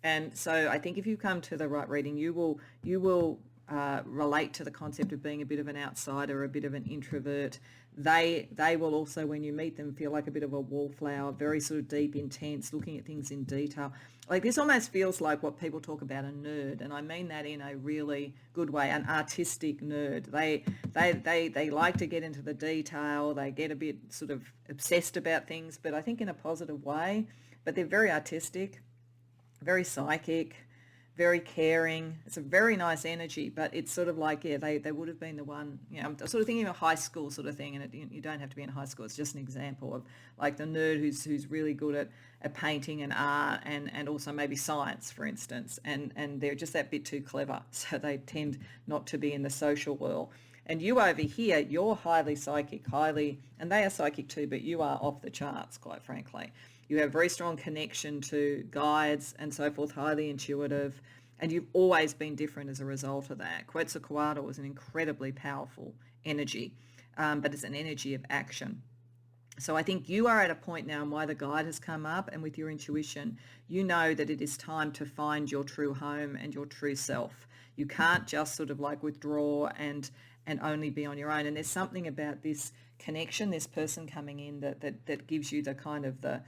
And so I think if you come to the right reading, you will relate to the concept of being a bit of an outsider, a bit of an introvert. They will also, when you meet them, feel like a bit of a wallflower, very sort of deep, intense, looking at things in detail. Like this almost feels like what people talk about a nerd, and I mean that in a really good way, an artistic nerd. They like to get into the detail. They get a bit sort of obsessed about things, but I think in a positive way. But they're very artistic, very psychic, very caring. It's a very nice energy, but it's sort of like, they would have been the one, I'm sort of thinking of a high school sort of thing, and you don't have to be in high school. It's just an example of like the nerd who's really good at painting and art and also maybe science, for instance, and they're just that bit too clever, so they tend not to be in the social world. And you over here, you're highly psychic, and they are psychic too, but you are off the charts, quite frankly. You have very strong connection to guides and so forth, highly intuitive, and you've always been different as a result of that. Quetzalcoatl was an incredibly powerful energy, but it's an energy of action. So I think you are at a point now, and why the guide has come up, and with your intuition, you know that it is time to find your true home and your true self. You can't just sort of like withdraw and only be on your own. And there's something about this connection, this person coming in that gives you the kind of the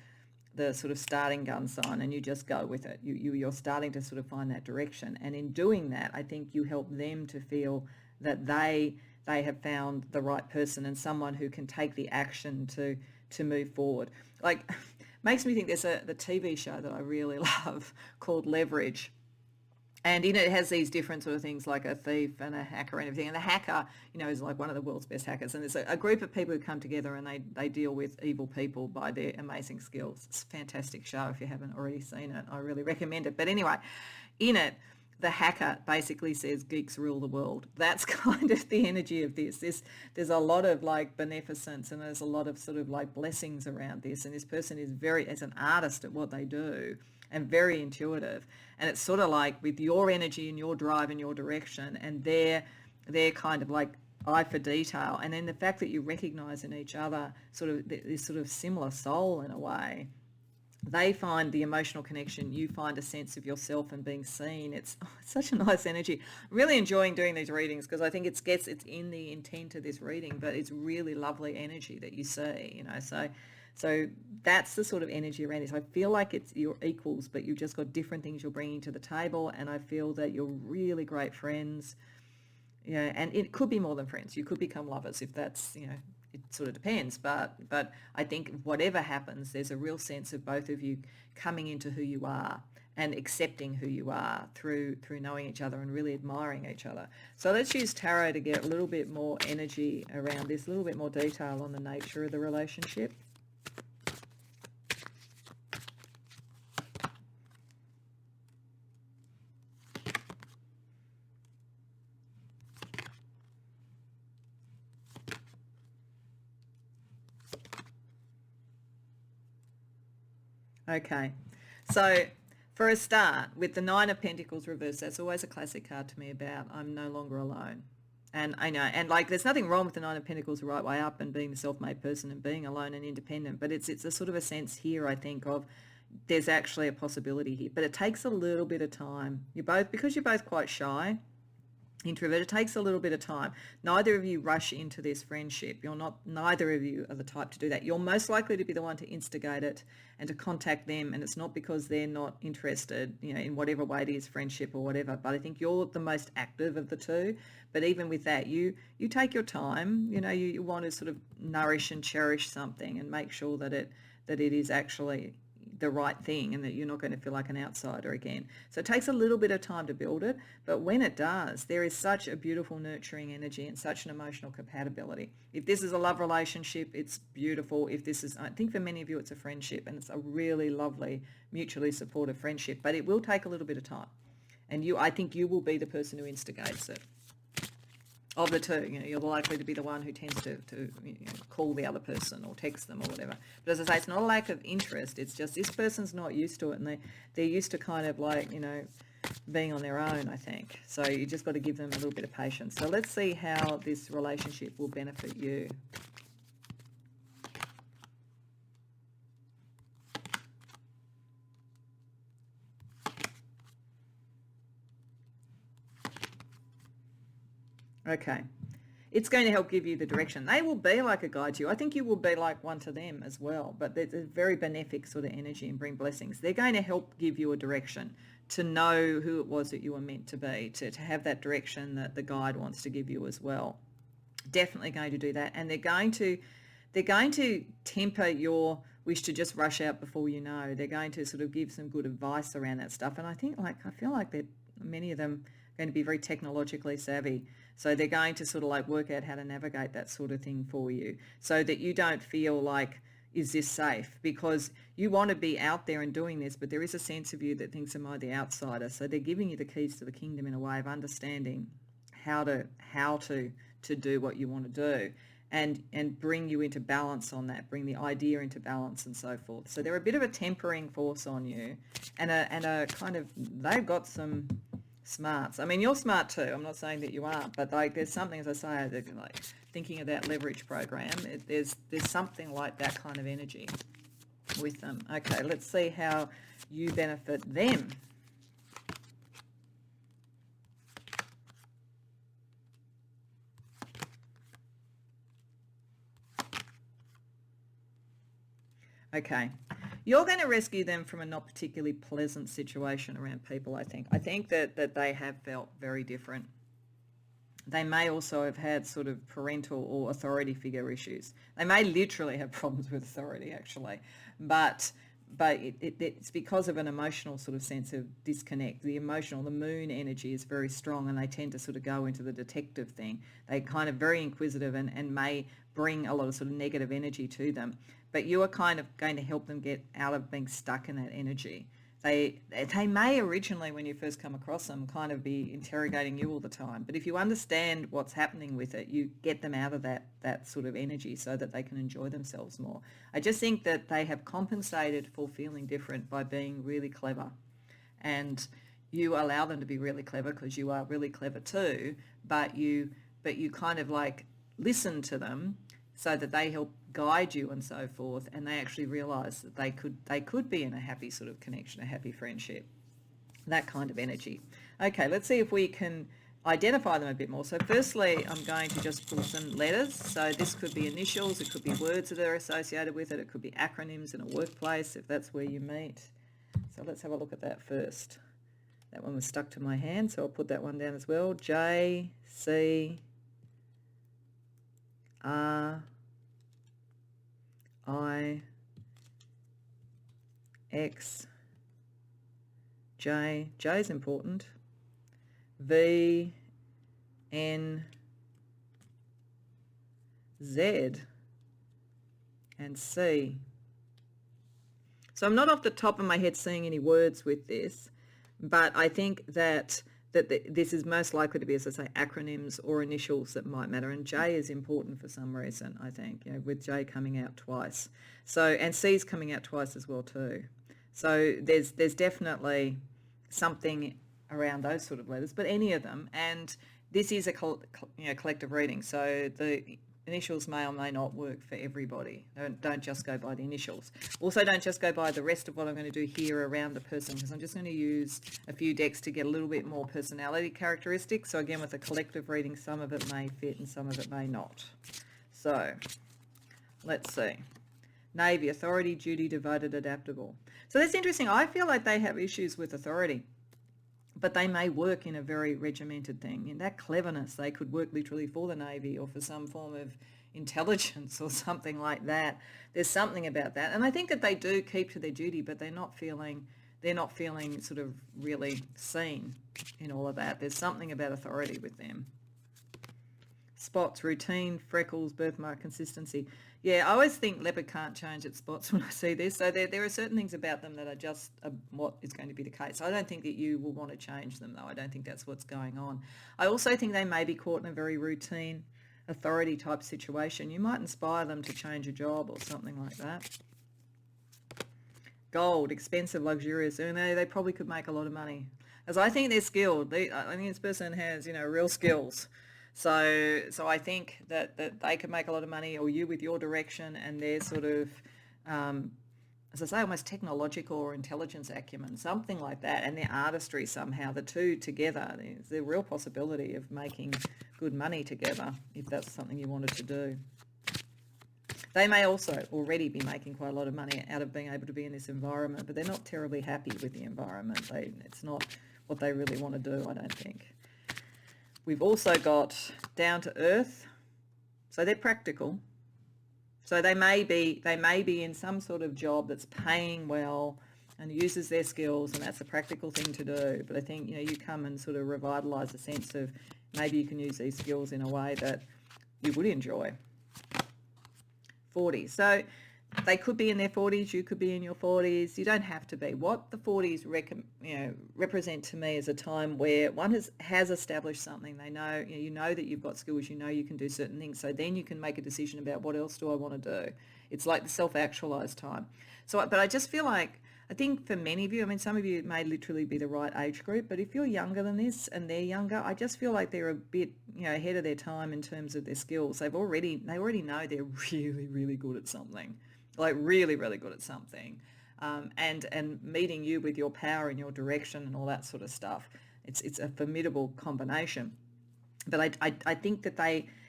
sort of starting gun sign, and you just go with it. You're starting to sort of find that direction. And in doing that, I think you help them to feel that they have found the right person and someone who can take the action to move forward. Like, makes me think there's the TV show that I really love called Leverage. And in it has these different sort of things like a thief and a hacker and everything. And the hacker, is like one of the world's best hackers. And there's a group of people who come together and they deal with evil people by their amazing skills. It's a fantastic show. If you haven't already seen it, I really recommend it. But anyway, in it, the hacker basically says geeks rule the world. That's kind of the energy of this. There's a lot of like beneficence, and there's a lot of sort of like blessings around this. And this person is as an artist at what they do, and very intuitive. And it's sort of like with your energy and your drive and your direction, and their kind of like eye for detail. And then the fact that you recognize in each other sort of this sort of similar soul in a way. They find the emotional connection. You find a sense of yourself and being seen. It's such a nice energy. I'm really enjoying doing these readings because I think it's in the intent of this reading, but it's really lovely energy that you see, So that's the sort of energy around this. I feel like it's your equals, but you've just got different things you're bringing to the table, and I feel that you're really great friends. And it could be more than friends. You could become lovers if that's, it sort of depends. But I think whatever happens, there's a real sense of both of you coming into who you are and accepting who you are through knowing each other and really admiring each other. So let's use tarot to get a little bit more energy around this, a little bit more detail on the nature of the relationship. Okay, so for a start, with the Nine of Pentacles reversed, that's always a classic card to me about I'm no longer alone. And I know, and like there's nothing wrong with the Nine of Pentacles the right way up and being the self-made person and being alone and independent, but it's a sort of a sense here, I think, of there's actually a possibility here. But it takes a little bit of time. Because you're both quite shy, introvert, it takes a little bit of time. Neither of you rush into this friendship. Neither of you are the type to do that. You're most likely to be the one to instigate it and to contact them, and it's not because they're not interested, in whatever way it is, friendship or whatever, but I think you're the most active of the two. But even with that, you take your time, you want to sort of nourish and cherish something and make sure that it is actually the right thing and that you're not going to feel like an outsider again. So it takes a little bit of time to build it, but when it does, there is such a beautiful nurturing energy and such an emotional compatibility. If this is a love relationship, it's beautiful. If this is, I think for many of you, it's a friendship, and it's a really lovely, mutually supportive friendship, but it will take a little bit of time. And I think you will be the person who instigates it. Of the two, you're likely to be the one who tends to call the other person or text them or whatever. But as I say, it's not a lack of interest. It's just this person's not used to it, and they're used to kind of like, being on their own, I think. So you just got to give them a little bit of patience. So let's see how this relationship will benefit you. Okay. It's going to help give you the direction. They will be like a guide to you. I think you will be like one to them as well, but there's a very benefic sort of energy and bring blessings. They're going to help give you a direction, to know who it was that you were meant to be, to have that direction that the guide wants to give you as well. Definitely going to do that. And they're going to temper your wish to just rush out before you know. They're going to sort of give some good advice around that stuff. And I feel like that many of them are going to be very technologically savvy. So they're going to sort of like work out how to navigate that sort of thing for you, so that you don't feel like, is this safe? Because you want to be out there and doing this, but there is a sense of you that thinks, am I the outsider? So they're giving you the keys to the kingdom in a way of understanding how to do what you want to do, and bring you into balance on that, bring the idea into balance and so forth. So they're a bit of a tempering force on you, and a kind of, they've got some smarts. I mean, you're smart too. I'm not saying that you aren't, but like there's something, as I say, like thinking of that leverage program, there's something like that kind of energy with them. Okay, let's see how you benefit them. Okay. You're going to rescue them from a not particularly pleasant situation around people, I think. I think that they have felt very different. They may also have had sort of parental or authority figure issues. They may literally have problems with authority, actually. But it's because of an emotional sort of sense of disconnect. The moon energy is very strong, and they tend to sort of go into the detective thing. They're kind of very inquisitive and may bring a lot of sort of negative energy to them. But you are kind of going to help them get out of being stuck in that energy. They may originally, when you first come across them, kind of be interrogating you all the time. But if you understand what's happening with it, you get them out of that sort of energy so that they can enjoy themselves more. I just think that they have compensated for feeling different by being really clever. And you allow them to be really clever because you are really clever too, but you kind of like listen to them so that they help guide you and so forth, and they actually realise that they could be in a happy sort of connection, a happy friendship, that kind of energy. Okay, let's see if we can identify them a bit more. So firstly, I'm going to just pull some letters. So this could be initials, it could be words that are associated with it, it could be acronyms in a workplace if that's where you meet. So let's have a look at that first. That one was stuck to my hand, so I'll put that one down as well. J, C, R, I, X, J, J is important, V, N, Z, and C. So I'm not off the top of my head seeing any words with this, but I think that this is most likely to be, as I say, acronyms or initials that might matter. And J is important for some reason, I think, with J coming out twice. So, and C's coming out twice as well too. So there's definitely something around those sort of letters, but any of them. And this is a collective reading. So the initials may or may not work for everybody. Don't just go by the initials. Also, don't just go by the rest of what I'm going to do here around the person, because I'm just going to use a few decks to get a little bit more personality characteristics. So again, with a collective reading, some of it may fit and some of it may not. So let's see. Navy, authority, duty, devoted, adaptable. So that's interesting. I feel like they have issues with authority, but they may work in a very regimented thing. In that cleverness, they could work literally for the Navy or for some form of, intelligence or something like that. There's something about that. And I think that they do keep to their duty, but they're not feeling sort of really seen in all of that. There's something about authority with them. Spots, routine, freckles, birthmark, consistency. Yeah, I always think leopard can't change its spots when I see this. So there are certain things about them that are just what is going to be the case. I don't think that you will want to change them, though. I don't think that's what's going on. I also think they may be caught in a very routine, authority type situation. You might inspire them to change a job or something like that. Gold, expensive, luxurious. They probably could make a lot of money. As I think they're skilled. I think this person has, real skills. So I think that they could make a lot of money, or you with your direction, and their sort of, as I say, almost technological or intelligence acumen, something like that, and their artistry somehow, the two together. There's a real possibility of making good money together if that's something you wanted to do. They may also already be making quite a lot of money out of being able to be in this environment, but they're not terribly happy with the environment. It's not what they really want to do, I don't think. We've also got down to earth, so they're practical. So they may be in some sort of job that's paying well and uses their skills, and that's a practical thing to do. But I think you come and sort of revitalise a sense of maybe you can use these skills in a way that you would enjoy. 40. So they could be in their 40s, you could be in your 40s. You don't have to be. What the 40s represent to me is a time where one has established something. They know, you know that you've got skills, you know you can do certain things. So then you can make a decision about what else do I want to do. It's like the self-actualized time. But I just feel like, I think for many of you, some of you may literally be the right age group, but if you're younger than this and they're younger, I just feel like they're a bit, ahead of their time in terms of their skills. They already know they're really, really good at something, like really, really good at something, and meeting you with your power and your direction and all that sort of stuff. It's a formidable combination. But I think that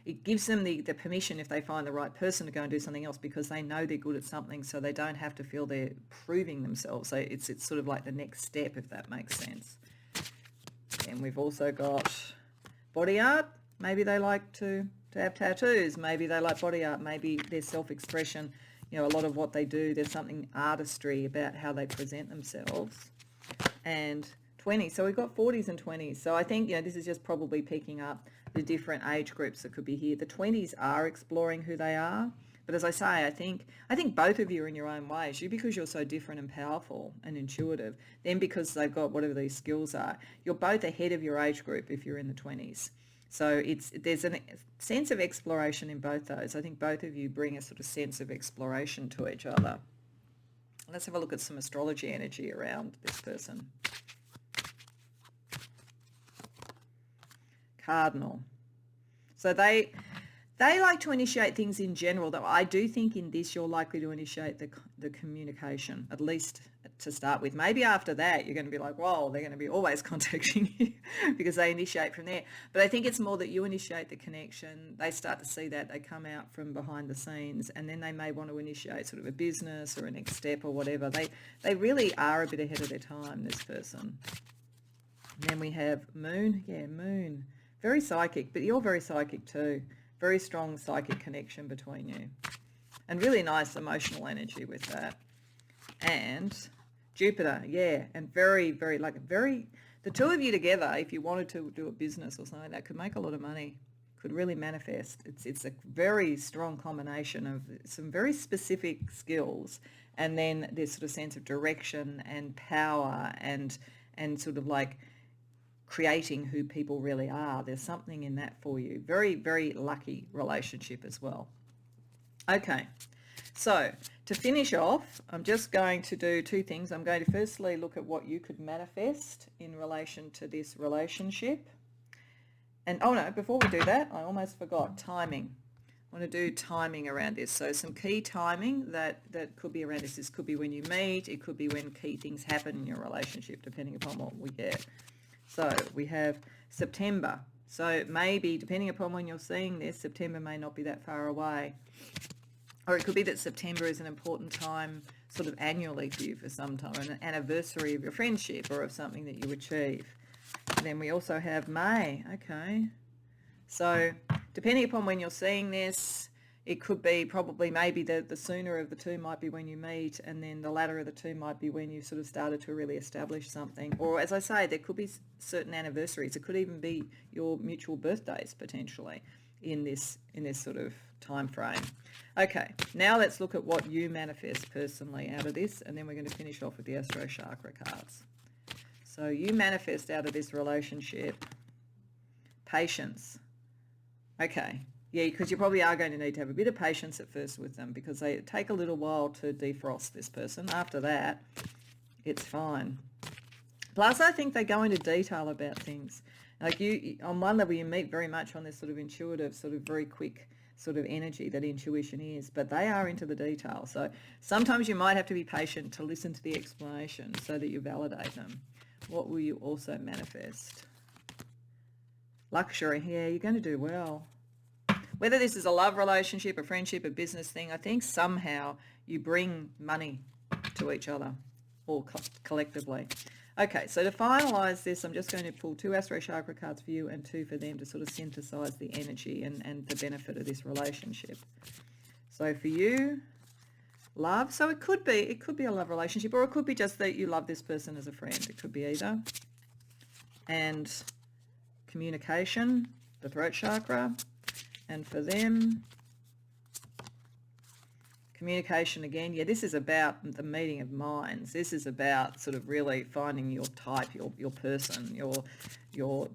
it gives them the permission, if they find the right person, to go and do something else, because they know they're good at something, so they don't have to feel they're proving themselves. So it's sort of like the next step, if that makes sense. And we've also got body art. Maybe they like to have tattoos. Maybe they like body art. Maybe their self-expression, a lot of what they do, there's something artistry about how they present themselves. And 20. So we've got 40s and 20s. So I think, this is just probably picking up the different age groups that could be here. The 20s are exploring who they are. But as I say, I think both of you are in your own ways. You, because you're so different and powerful and intuitive, then because they've got whatever these skills are, you're both ahead of your age group if you're in the 20s. So there's a sense of exploration in both those. I think both of you bring a sort of sense of exploration to each other. Let's have a look at some astrology energy around this person. Cardinal. So they like to initiate things in general, though I do think in this you're likely to initiate the communication, at least to start with. Maybe after that you're going to be like, whoa, they're going to be always contacting you because they initiate from there. But I think it's more that you initiate the connection. They start to see that, they come out from behind the scenes, and then they may want to initiate sort of a business or a next step or whatever. They really are a bit ahead of their time, this person. And then we have Moon. Yeah, Moon. Very psychic, but you're very psychic too. Very strong psychic connection between you. And really nice emotional energy with that. And Jupiter, yeah, and very, very, the two of you together, if you wanted to do a business or something, that could make a lot of money, could really manifest. It's a very strong combination of some very specific skills, and then this sort of sense of direction and power and sort of like creating who people really are. There's something in that for you. Very, very lucky relationship as well. Okay, so to finish off, I'm just going to do two things. I'm going to firstly look at what you could manifest in relation to this relationship. And oh no, before we do that, I almost forgot timing. I want to do timing around this. So some key timing that could be around this. This could be when you meet. It could be when key things happen in your relationship, depending upon what we get. So we have September. So maybe, depending upon when you're seeing this, September may not be that far away. Or it could be that September is an important time sort of annually for you for some time, an anniversary of your friendship or of something that you achieve. And then we also have May. Okay. So depending upon when you're seeing this, It could be probably maybe the sooner of the two might be when you meet, and then the latter of the two might be when you sort of started to really establish something. Or as I say, there could be certain anniversaries. It could even be your mutual birthdays potentially in this sort of time frame. Okay, now let's look at what you manifest personally out of this, and then we're going to finish off with the Astro Chakra cards. So you manifest out of this relationship patience. Okay. Yeah, because you probably are going to need to have a bit of patience at first with them, because they take a little while to defrost this person. After that, it's fine. Plus, I think they go into detail about things. Like you, on one level, you meet very much on this sort of intuitive, sort of very quick sort of energy that intuition is, but they are into the detail. So sometimes you might have to be patient to listen to the explanation so that you validate them. What will you also manifest? Luxury. Yeah, you're going to do well. Whether this is a love relationship, a friendship, a business thing, I think somehow you bring money to each other, or collectively. Okay, so to finalise this, I'm just going to pull 2 Astro Chakra cards for you and 2 for them to sort of synthesise the energy and the benefit of this relationship. So for you, love. So it could be a love relationship, or it could be just that you love this person as a friend. It could be either. And communication, the throat chakra. And for them, communication again. Yeah, this is about the meeting of minds. This is about sort of really finding your type, your person, your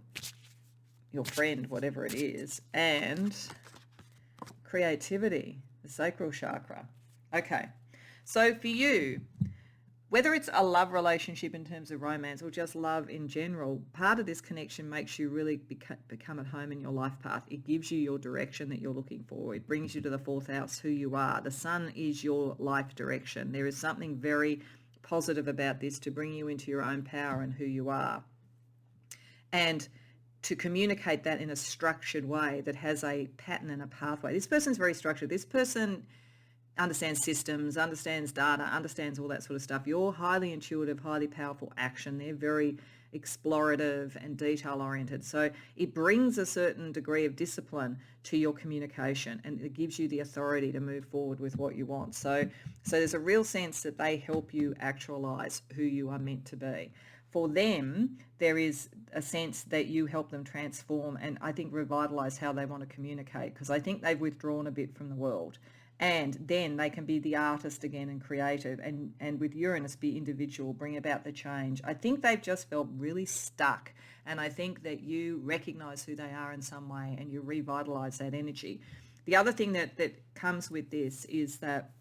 friend, whatever it is. And creativity, the sacral chakra. Okay, so for you, whether it's a love relationship in terms of romance or just love in general, part of this connection makes you really become at home in your life path. It gives you your direction that you're looking for. It brings you to the 4th house, who you are. The sun is your life direction. There is something very positive about this to bring you into your own power and who you are. And to communicate that in a structured way that has a pattern and a pathway. This person's very structured. This person understands systems, understands data, understands all that sort of stuff. You're highly intuitive, highly powerful action. They're very explorative and detail oriented. So it brings a certain degree of discipline to your communication, and it gives you the authority to move forward with what you want. So there's a real sense that they help you actualize who you are meant to be. For them, there is a sense that you help them transform and I think revitalize how they want to communicate, because I think they've withdrawn a bit from the world. And then they can be the artist again and creative, and with Uranus be individual, bring about the change. I think they've just felt really stuck, and I think that you recognize who they are in some way and you revitalize that energy. The other thing that comes with this is that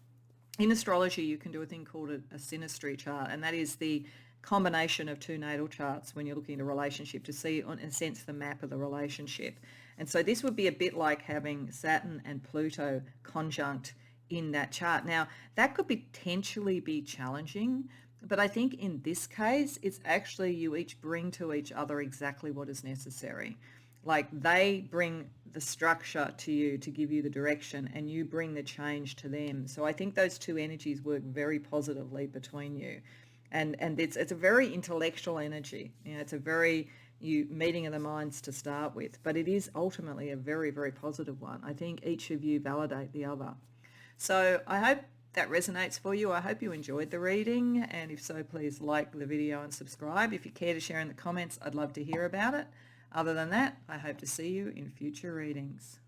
in astrology you can do a thing called a synastry chart, and that is the combination of 2 natal charts when you're looking at a relationship to see, in a sense, the map of the relationship. And so this would be a bit like having Saturn and Pluto conjunct in that chart. Now, that could potentially be challenging, but I think in this case, it's actually you each bring to each other exactly what is necessary. Like they bring the structure to you to give you the direction, and you bring the change to them. So I think those 2 energies work very positively between you. And it's a very intellectual energy. You know, it's a very meeting of the minds to start with, but it is ultimately a very, very positive one. I think each of you validate the other. So I hope that resonates for you. I hope you enjoyed the reading, and if so, please like the video and subscribe. If you care to share in the comments, I'd love to hear about it. Other than that, I hope to see you in future readings.